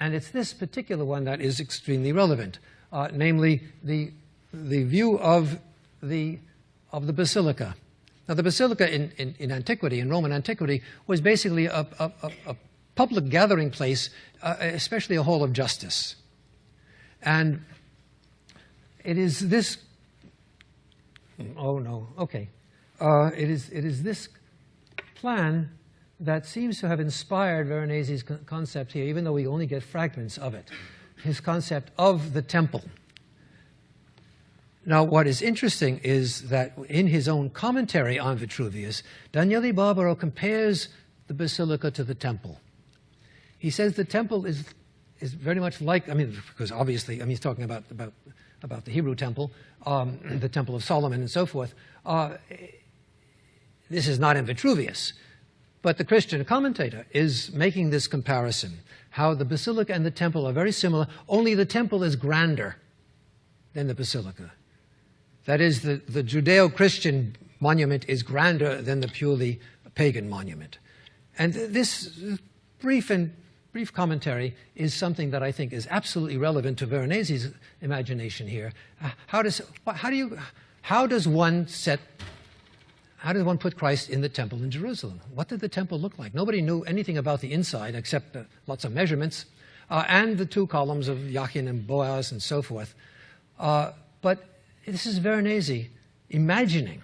And it's this particular one that is extremely relevant, namely the view of the basilica. Now, the basilica in antiquity, in Roman antiquity, was basically a public gathering place, especially a hall of justice. And it is this. Oh no. Okay. It is this plan that seems to have inspired Veronese's concept here, even though we only get fragments of it, his concept of the temple. Now, what is interesting is that in his own commentary on Vitruvius, Daniele Barbaro compares the basilica to the temple. He says the temple is very much like, because obviously, he's talking about the Hebrew temple, the Temple of Solomon and so forth. This is not in Vitruvius, but the Christian commentator is making this comparison, how the basilica and the temple are very similar, only the temple is grander than the basilica. That is, the Judeo-Christian monument is grander than the purely pagan monument. And this brief commentary is something that I think is absolutely relevant to Veronese's imagination here. How does one put Christ in the temple in Jerusalem? What did the temple look like? Nobody knew anything about the inside except lots of measurements and the two columns of Jachin and Boaz and so forth. But this is Veronese imagining,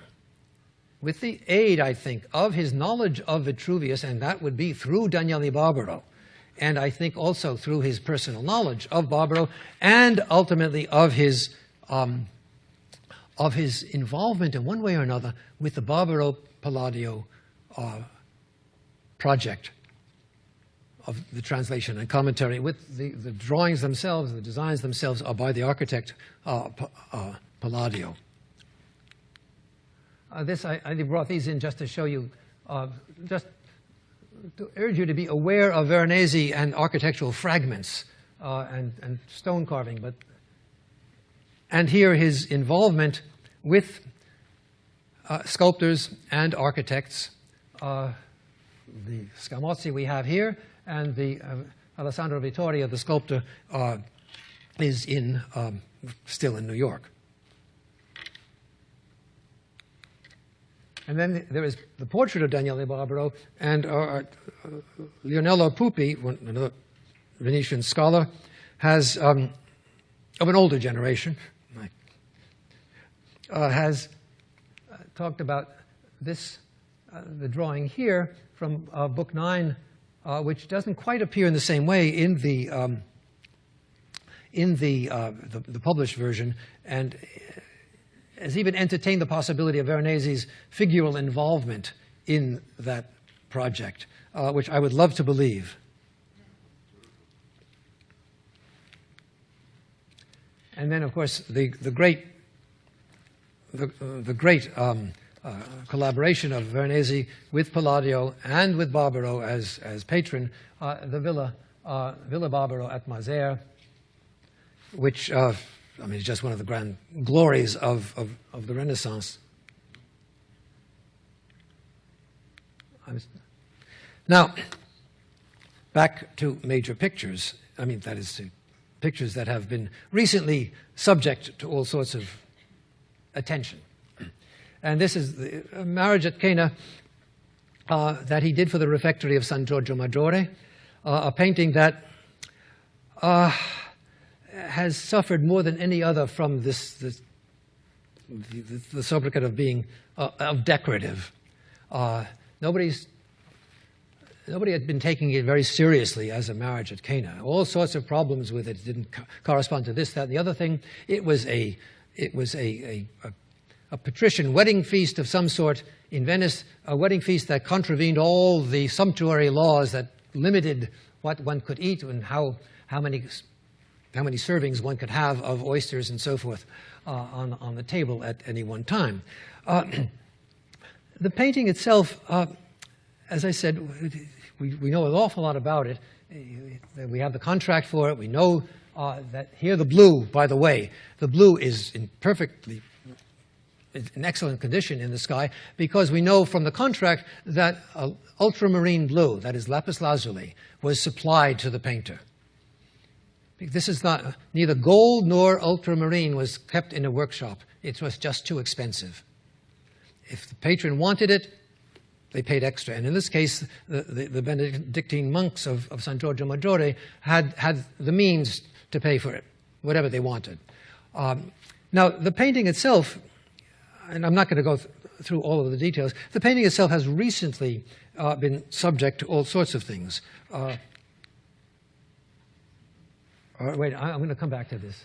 with the aid, I think, of his knowledge of Vitruvius, and that would be through Daniele Barbaro, and I think also through his personal knowledge of Barbaro, and ultimately of his involvement in one way or another with the Barbaro-Palladio project of the translation and commentary. With the drawings themselves, the designs themselves are by the architect Palladio. I brought these in just to show you, just to urge you to be aware of Veronese and architectural fragments and stone carving. And here his involvement with sculptors and architects. The Scamozzi we have here, and the Alessandro Vittoria, the sculptor, is still in New York. And then there is the portrait of Daniele Barbaro, and Leonello Pupi, another Venetian scholar, has, of an older generation, has talked about this, the drawing here from Book 9, which doesn't quite appear in the same way in the published version, and has even entertained the possibility of Veronese's figural involvement in that project, which I would love to believe. And then, of course, the great collaboration of Veronese with Palladio and with Barbaro as patron, the Villa Barbaro at Mazere, which is just one of the grand glories of the Renaissance. Now, back to major pictures. That is, to pictures that have been recently subject to all sorts of attention. And this is the Marriage at Cana that he did for the refectory of San Giorgio Maggiore, a painting that has suffered more than any other from the sobriquet of being decorative. Nobody had been taking it very seriously as a marriage at Cana. All sorts of problems with it. It didn't correspond to this, that, and the other thing. It was a patrician wedding feast of some sort in Venice, a wedding feast that contravened all the sumptuary laws that limited what one could eat and how many servings one could have of oysters and so forth on the table at any one time. The painting itself, as I said, we know an awful lot about it. We have the contract for it. We know that here the blue, by the way, the blue is in excellent condition in the sky, because we know from the contract that ultramarine blue, that is lapis lazuli, was supplied to the painter. This is neither gold nor ultramarine was kept in a workshop. It was just too expensive. If the patron wanted it, they paid extra. And in this case, the Benedictine monks of San Giorgio Maggiore had the means to pay for it, whatever they wanted. Now, the painting itself, and I'm not going to go through all of the details. The painting itself has recently been subject to all sorts of things. Wait, I'm going to come back to this.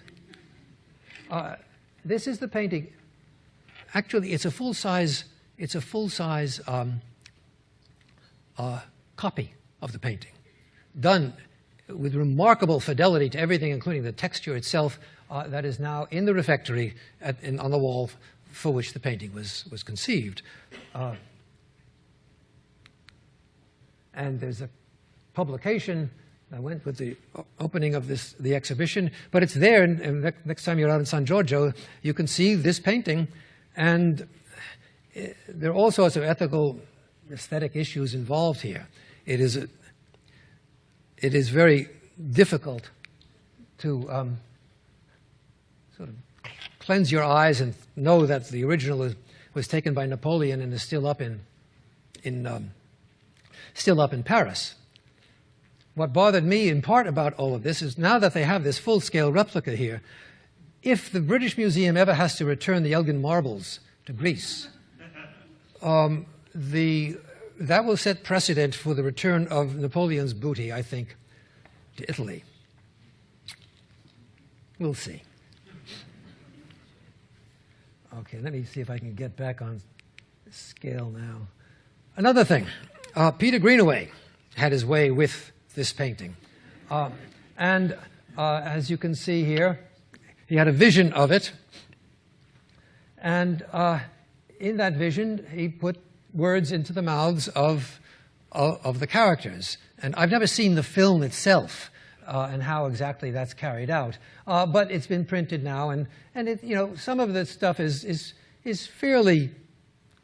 This is the painting. Actually, it's a full-size copy of the painting, done with remarkable fidelity to everything, including the texture itself, that is now in the refectory on the wall for which the painting was conceived. And there's a publication that went with the opening of the exhibition, but it's there, and next time you're out in San Giorgio, you can see this painting, and there are all sorts of ethical, aesthetic issues involved here. It is very difficult to sort of cleanse your eyes and know that the original was taken by Napoleon and is still up in Paris. What bothered me in part about all of this is now that they have this full-scale replica here, if the British Museum ever has to return the Elgin marbles to Greece, that will set precedent for the return of Napoleon's booty, I think, to Italy. We'll see. Okay, let me see if I can get back on scale now. Another thing, Peter Greenaway had his way with this painting. As you can see here, he had a vision of it. And in that vision, he put words into the mouths of the characters. And I've never seen the film itself and how exactly that's carried out. But it's been printed now, and it, some of the stuff is fairly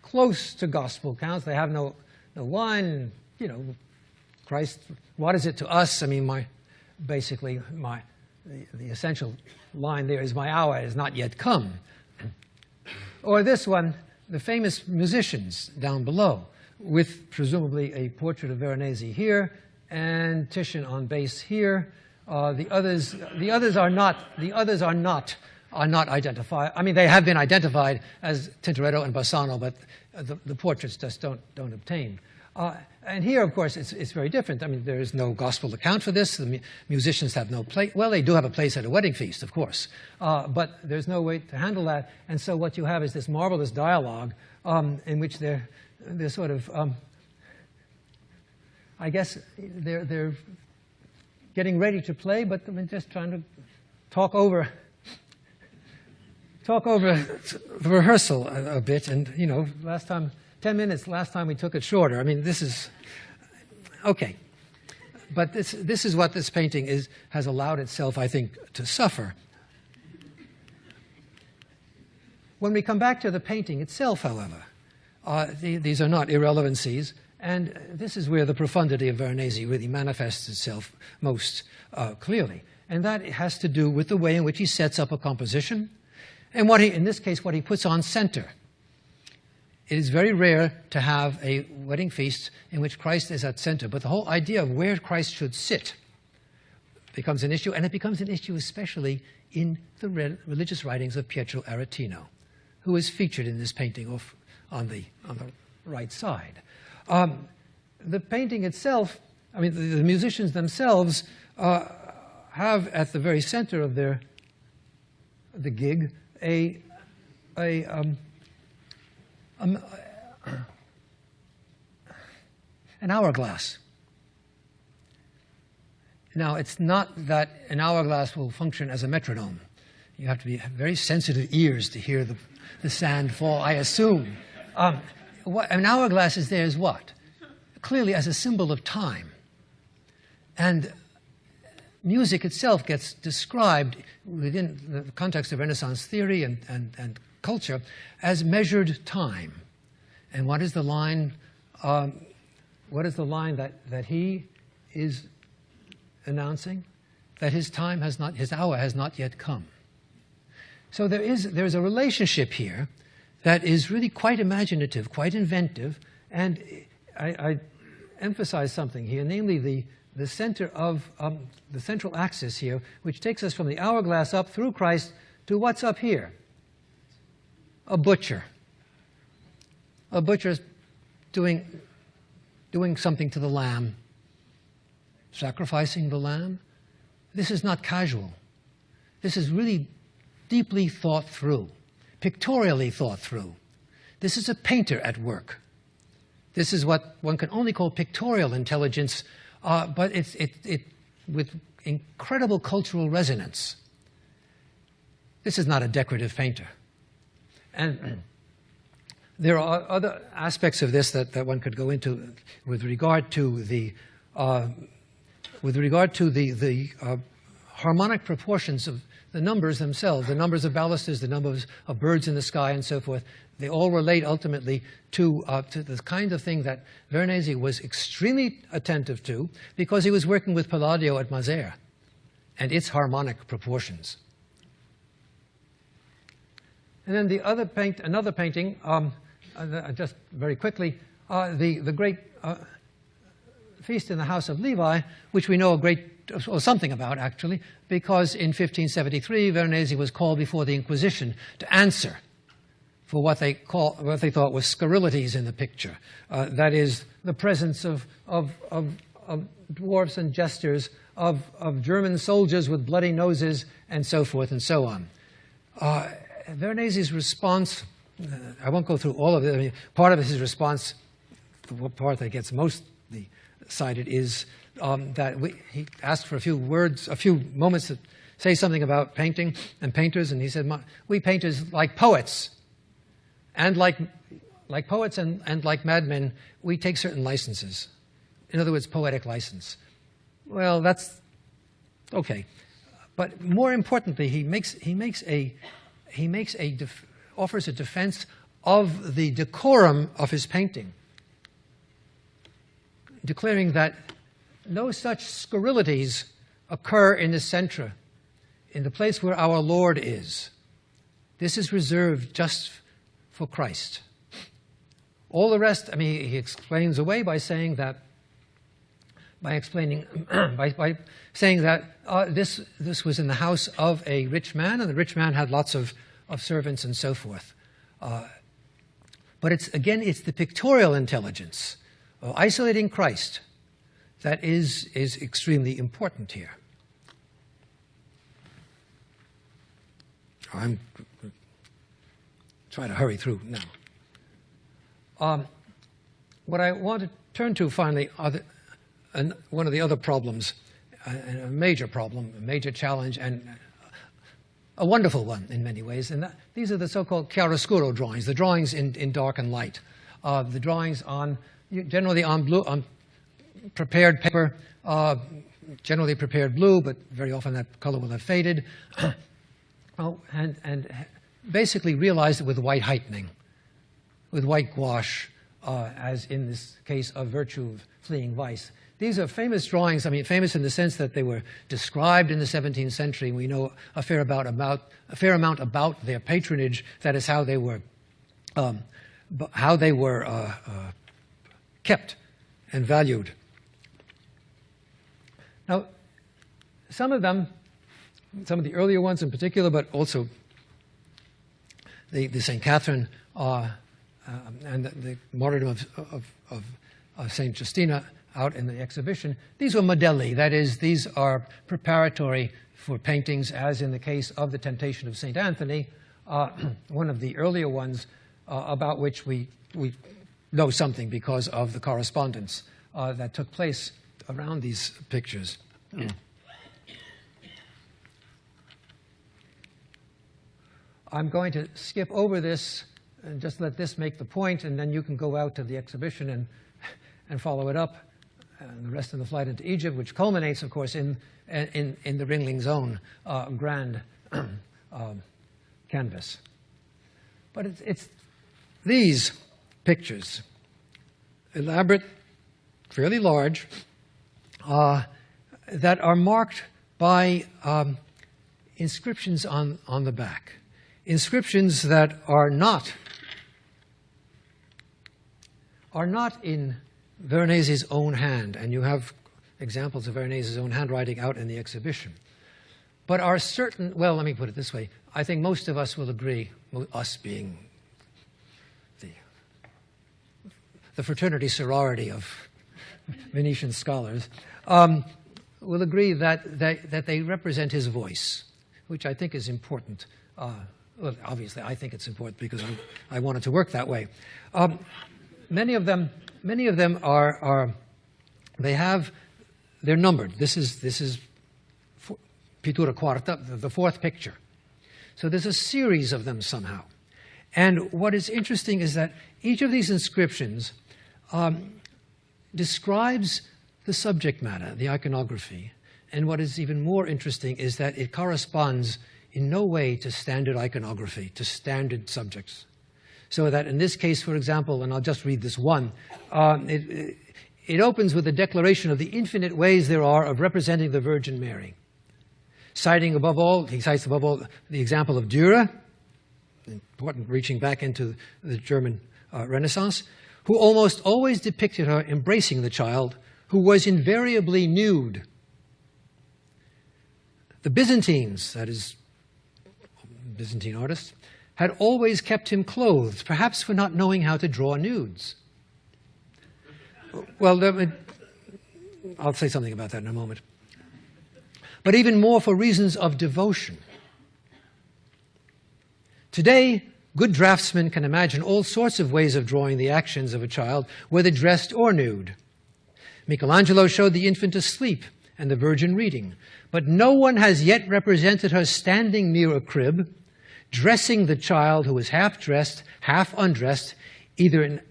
close to gospel accounts. They have no line, Christ, what is it to us? I mean, the essential line there is, my hour has not yet come. Or this one, the famous musicians down below, with presumably a portrait of Veronese here and Titian on bass here. The others are not identified. I mean, they have been identified as Tintoretto and Bassano, but the portraits just don't obtain. And here, of course, it's very different. I mean, there is no gospel account for this. The musicians have no place. Well, they do have a place at a wedding feast, of course, but there's no way to handle that. And so what you have is this marvelous dialogue in which they're sort of, I guess, they're getting ready to play, but they're just trying to talk over the rehearsal a bit. And last time. 10 minutes, last time we took it shorter. I mean, this is, okay. But this is what this painting has allowed itself, I think, to suffer. When we come back to the painting itself, however, these are not irrelevancies, and this is where the profundity of Veronese really manifests itself most clearly. And that has to do with the way in which he sets up a composition, and in this case, what he puts on center. It is very rare to have a wedding feast in which Christ is at center, but the whole idea of where Christ should sit becomes an issue, and it becomes an issue especially in the religious writings of Pietro Aretino, who is featured in this painting on the right side. The painting itself, I mean, the musicians themselves have at the very center of the gig an hourglass. Now, it's not that an hourglass will function as a metronome. You have to have very sensitive ears to hear the sand fall, I assume. What an hourglass is there is what? Clearly as a symbol of time. And music itself gets described within the context of Renaissance theory and culture as measured time. And what is the line? What is the line that he is announcing? That his hour has not yet come. So there's a relationship here that is really quite imaginative, quite inventive, and I emphasize something here, namely the center of the central axis here, which takes us from the hourglass up through Christ to what's up here? A butcher. a butcher doing something to the lamb, sacrificing the lamb. This is not casual. This is really deeply thought through, pictorially thought through. This is a painter at work. This is what one can only call pictorial intelligence, but it with incredible cultural resonance. This is not a decorative painter. And there are other aspects of this that one could go into with regard to the harmonic proportions of the numbers themselves, the numbers of balusters, the numbers of birds in the sky, and so forth. They all relate ultimately to the kind of thing that Veronese was extremely attentive to, because he was working with Palladio at Meyer and its harmonic proportions. And then the other another painting, just very quickly, the great feast in the house of Levi, which we know something about, actually, because in 1573 Veronese was called before the Inquisition to answer for what they thought was scurrilities in the picture. That is, the presence of dwarfs and jesters, of German soldiers with bloody noses, and so forth and so on. Veronese's response, I won't go through all of it. I mean, part of his response, the part that gets mostly cited, is that he asked for a few moments to say something about painting and painters, and he said, "We painters, like poets, and like poets and like madmen, we take certain licenses. In other words, poetic license." Well, that's okay, but more importantly, he offers a defense of the decorum of his painting, declaring that no such scurrilities occur in the centre, in the place where our Lord is. This is reserved just for Christ. All the rest, I mean, he explains away by saying that, by saying that this was in the house of a rich man, and the rich man had lots of servants and so forth. But it's the pictorial intelligence of isolating Christ that is extremely important here. I'm trying to hurry through now. What I want to turn to finally are one of the other problems, a major problem, a major challenge, and a wonderful one in many ways, and these are the so-called chiaroscuro drawings, the drawings in dark and light, the drawings generally on prepared paper, generally prepared blue, but very often that color will have faded, and basically realized with white heightening, with white gouache, as in this case of Virtue Fleeing Vice. These are famous drawings. I mean, famous in the sense that they were described in the 17th century. We know a fair amount about their patronage. That is how they were kept and valued. Now, some of the earlier ones in particular, but also the St. Catherine and the martyrdom of St. Justina out in the exhibition, these were modelli. That is, these are preparatory for paintings, as in the case of the Temptation of St. Anthony, one of the earlier ones about which we know something because of the correspondence that took place around these pictures. I'm going to skip over this and just let this make the point, and then you can go out to the exhibition and follow it up, and the rest of the flight into Egypt, which culminates, of course, in the Ringling's own grand canvas. But it's these pictures, elaborate, fairly large, that are marked by inscriptions on the back. Inscriptions that are not in Veronese's own hand, and you have examples of Veronese's own handwriting out in the exhibition, but are certain, well, let me put it this way. I think most of us will agree, us being the the fraternity sorority of Venetian scholars, will agree that they represent his voice, which I think is important. Well, obviously, I think it's important because I want it to work that way. Many of them they're numbered. This is Pittura Quarta, the fourth picture. So there's a series of them somehow. And what is interesting is that each of these inscriptions describes the subject matter, the iconography. And what is even more interesting is that it corresponds in no way to standard iconography, to standard subjects. So that in this case, for example, and I'll just read this one, it opens with a declaration of the infinite ways there are of representing the Virgin Mary. He cites above all the example of Dürer, important, reaching back into the German Renaissance, who almost always depicted her embracing the child, who was invariably nude. The Byzantines, that is, Byzantine artists, had always kept him clothed, perhaps for not knowing how to draw nudes. Well, I'll say something about that in a moment. But even more for reasons of devotion. Today, good draftsmen can imagine all sorts of ways of drawing the actions of a child, whether dressed or nude. Michelangelo showed the infant asleep and the Virgin reading, but no one has yet represented her standing near a crib, dressing the child who is half dressed, half undressed, either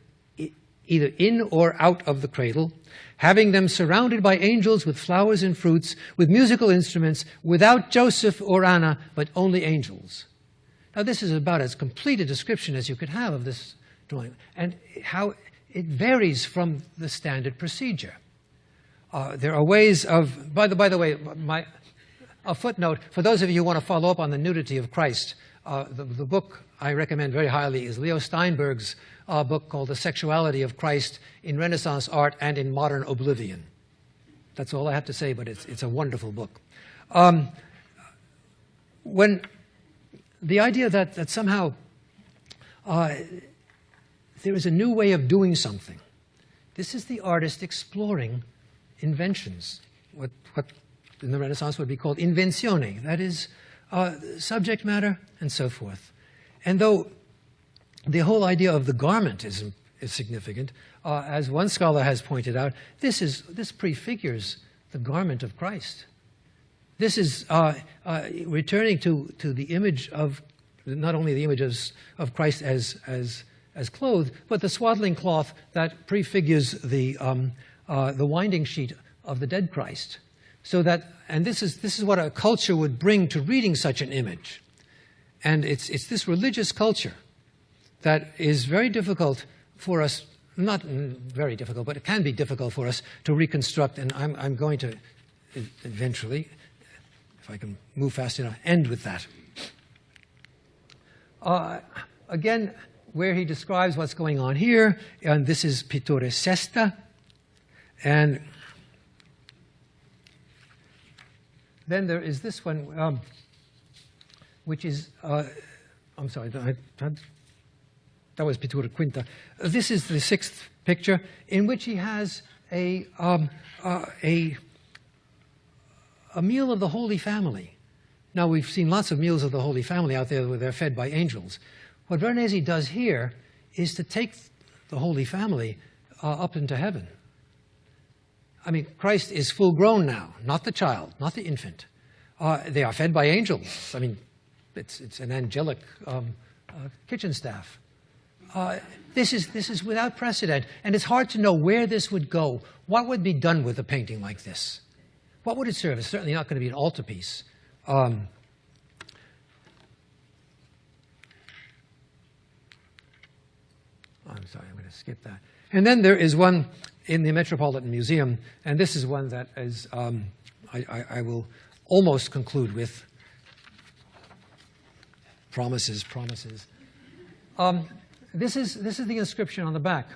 in or out of the cradle, having them surrounded by angels with flowers and fruits, with musical instruments, without Joseph or Anna, but only angels. Now, this is about as complete a description as you could have of this drawing, and how it varies from the standard procedure. There are ways of, by the way, a footnote, for those of you who want to follow up on the nudity of Christ, the book I recommend very highly is Leo Steinberg's book called The Sexuality of Christ in Renaissance Art and in Modern Oblivion. That's all I have to say, but it's a wonderful book. When the idea that somehow there is a new way of doing something, this is the artist exploring inventions, what in the Renaissance would be called invenzione, that is, subject matter and so forth. And though the whole idea of the garment is significant, as one scholar has pointed out, this prefigures the garment of Christ. This is returning to the image of, not only the image of Christ as clothed, but the swaddling cloth that prefigures the winding sheet of the dead Christ. So that, and this is what a culture would bring to reading such an image. And it's this religious culture that is very difficult for us, not very difficult, but it can be difficult for us to reconstruct. And I'm going to eventually, if I can move fast enough, end with that. Again, where he describes what's going on here, and this is Pittura Sesta, and then there is this one, which is, I'm sorry, that was Pittura Quinta. This is the sixth picture, in which he has a meal of the Holy Family. Now, we've seen lots of meals of the Holy Family out there where they're fed by angels. What Veronese does here is to take the Holy Family up into heaven. I mean, Christ is full grown now, not the child, not the infant. They are fed by angels. I mean, it's an angelic kitchen staff. This is without precedent, and it's hard to know where this would go. What would be done with a painting like this? What would it serve? It's certainly not going to be an altarpiece. I'm sorry, I'm going to skip that. And then there is one in the Metropolitan Museum, and this is one that is, I will almost conclude with promises. This is the inscription on the back,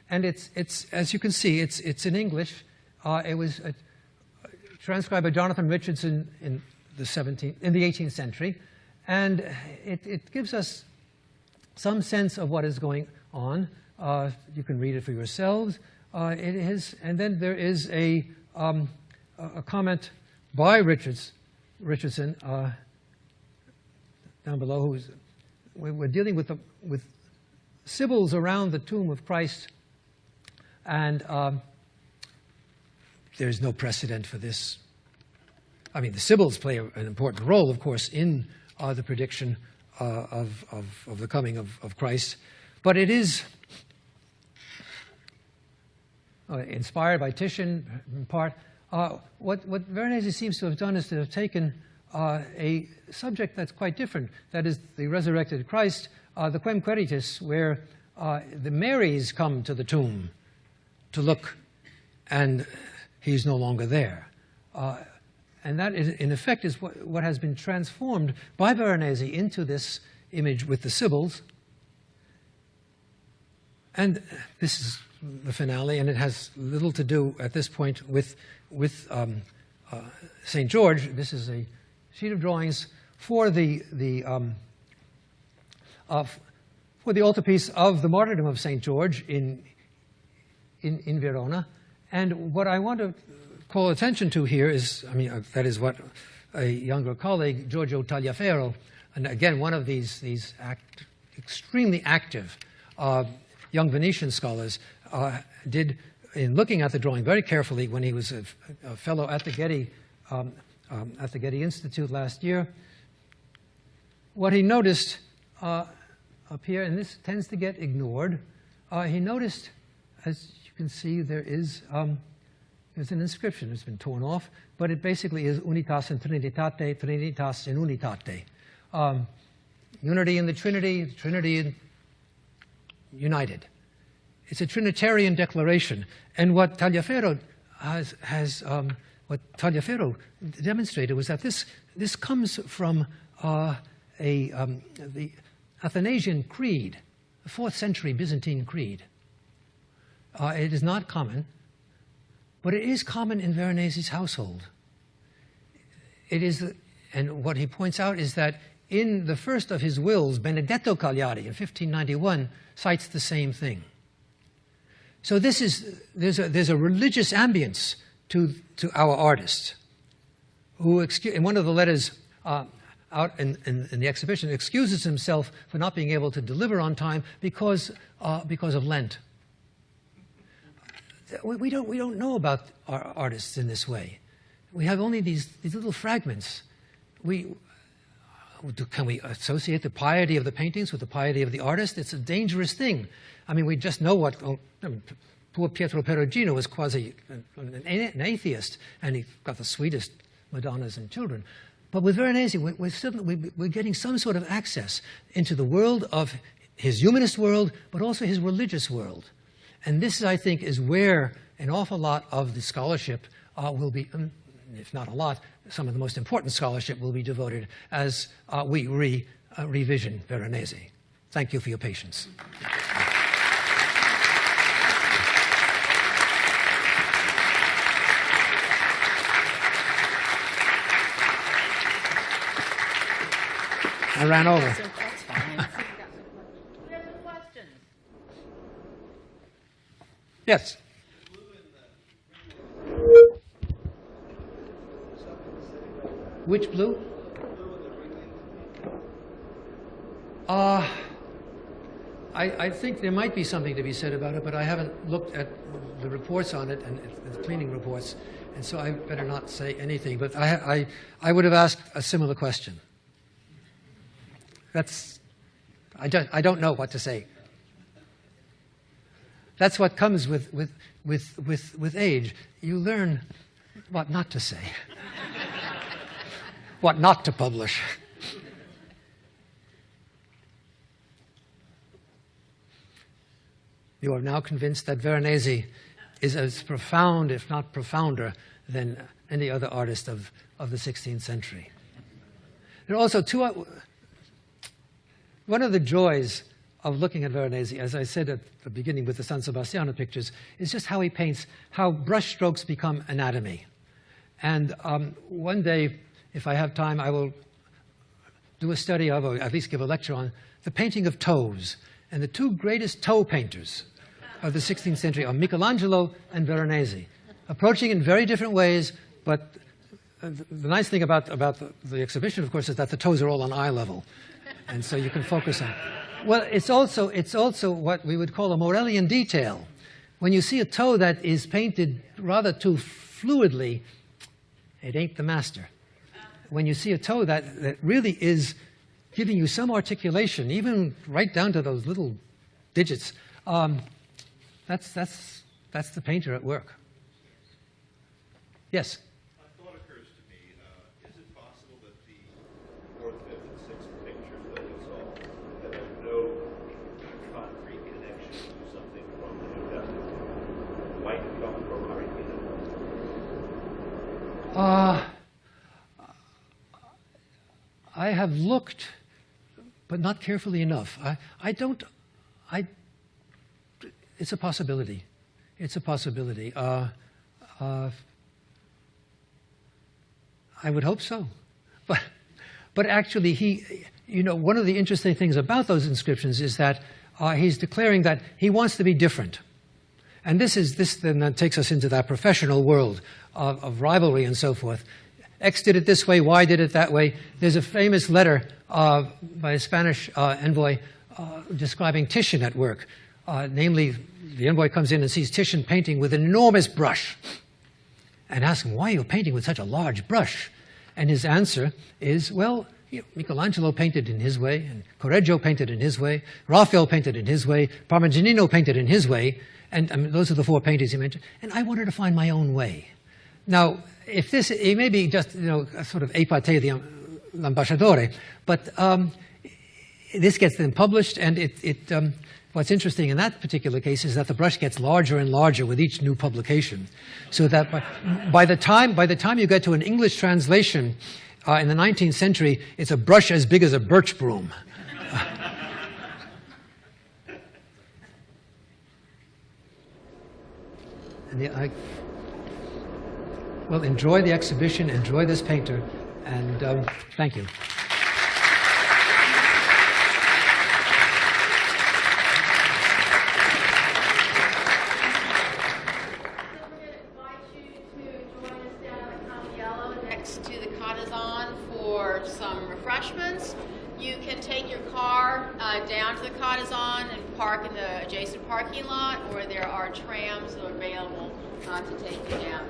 and it's as you can see, it's in English. It was transcribed by Jonathan Richardson in the 18th century, and it gives us some sense of what is going on. You can read it for yourselves. It is, and then there is a comment by Richardson down below. We're dealing with Sibyls around the tomb of Christ, and there's no precedent for this. I mean, the Sibyls play an important role, of course, in the prediction of the coming of Christ, but it is inspired by Titian in part. What Veronese seems to have done is to have taken a subject that's quite different, that is the resurrected Christ, the Quem Queritis, where the Marys come to the tomb to look, and he's no longer there. And that, in effect, is what has been transformed by Veronese into this image with the Sibyls. And this is the finale, and it has little to do at this point with St. George. This is a sheet of drawings for the altarpiece of the martyrdom of St. George in Verona. And what I want to call attention to here is, I mean, that is what a younger colleague, Giorgio Tagliaferro, and again, one of these extremely active young Venetian scholars, did in looking at the drawing very carefully when he was a fellow at the Getty Institute last year. What he noticed up here, and this tends to get ignored, he noticed, as you can see, there's an inscription. It's been torn off, but it basically is Unitas in Trinitate, Trinitas in Unitate. Unity in the Trinity, Trinity in united. It's a Trinitarian declaration, and what Tagliaferro demonstrated was that this comes from the Athanasian Creed, the 4th century Byzantine Creed. It is not common, but it is common in Veronese's household. It is, and what he points out is that in the first of his wills, Benedetto Cagliari in 1591 cites the same thing. So there's a religious ambience to our artist, who in one of the letters out in the exhibition excuses himself for not being able to deliver on time because of Lent. We don't know about our artists in this way. We have only these little fragments. Can we associate the piety of the paintings with the piety of the artist? It's a dangerous thing. I mean, we just know what. Poor Pietro Perugino was quasi an atheist, and he got the sweetest Madonnas and children. But with Veronese, we're getting some sort of access into the world of his humanist world, but also his religious world. And this, I think, is where an awful lot of the scholarship will be, if not a lot, some of the most important scholarship will be devoted as we revision Veronese. Thank you for your patience. I ran over. That's fine. We have some questions. Yes. Which blue? I think there might be something to be said about it, but I haven't looked at the reports on it and the cleaning reports, and so I better not say anything. But I would have asked a similar question. I don't know what to say. That's what comes with age. You learn what not to say, what not to publish. You are now convinced that Veronese is as profound, if not profounder, than any other artist of the 16th century. There are also one of the joys of looking at Veronese, as I said at the beginning with the San Sebastiano pictures, is just how he paints, how brushstrokes become anatomy. And one day, if I have time, I will do a study of, or at least give a lecture on, the painting of toes, And the two greatest toe painters of the 16th century are Michelangelo and Veronese, approaching in very different ways, but the nice thing about the exhibition, of course, is that the toes are all on eye level, and so you can focus on. Well, it's also what we would call a Morellian detail. When you see a toe that is painted rather too fluidly, it ain't the master. When you see a toe that really is giving you some articulation, even right down to those little digits, that's the painter at work. Yes? A thought occurs to me. Is it possible that the fourth, fifth, and sixth pictures that we saw that have no concrete connection to something from the New Testament might come from our I have looked, but not carefully enough. It's a possibility. It's a possibility. I would hope so. But actually, one of the interesting things about those inscriptions is that he's declaring that he wants to be different. And this then takes us into that professional world of rivalry and so forth. X did it this way, Y did it that way. There's a famous letter by a Spanish envoy describing Titian at work. Namely, the envoy comes in and sees Titian painting with an enormous brush and asks him, why are you painting with such a large brush? And his answer is, well, Michelangelo painted in his way, and Correggio painted in his way, Raphael painted in his way, Parmigianino painted in his way, and those are the four paintings he mentioned, and I wanted to find my own way. Now, if this, it may be just, a sort of epate di l'ambasciatore, but this gets then published, and what's interesting in that particular case is that the brush gets larger and larger with each new publication, so that by the time you get to an English translation in the 19th century, it's a brush as big as a birch broom. Well, enjoy the exhibition, enjoy this painter, and thank you. You can take your car down to the Cottazon and park in the adjacent parking lot, or there are trams that are available to take you down.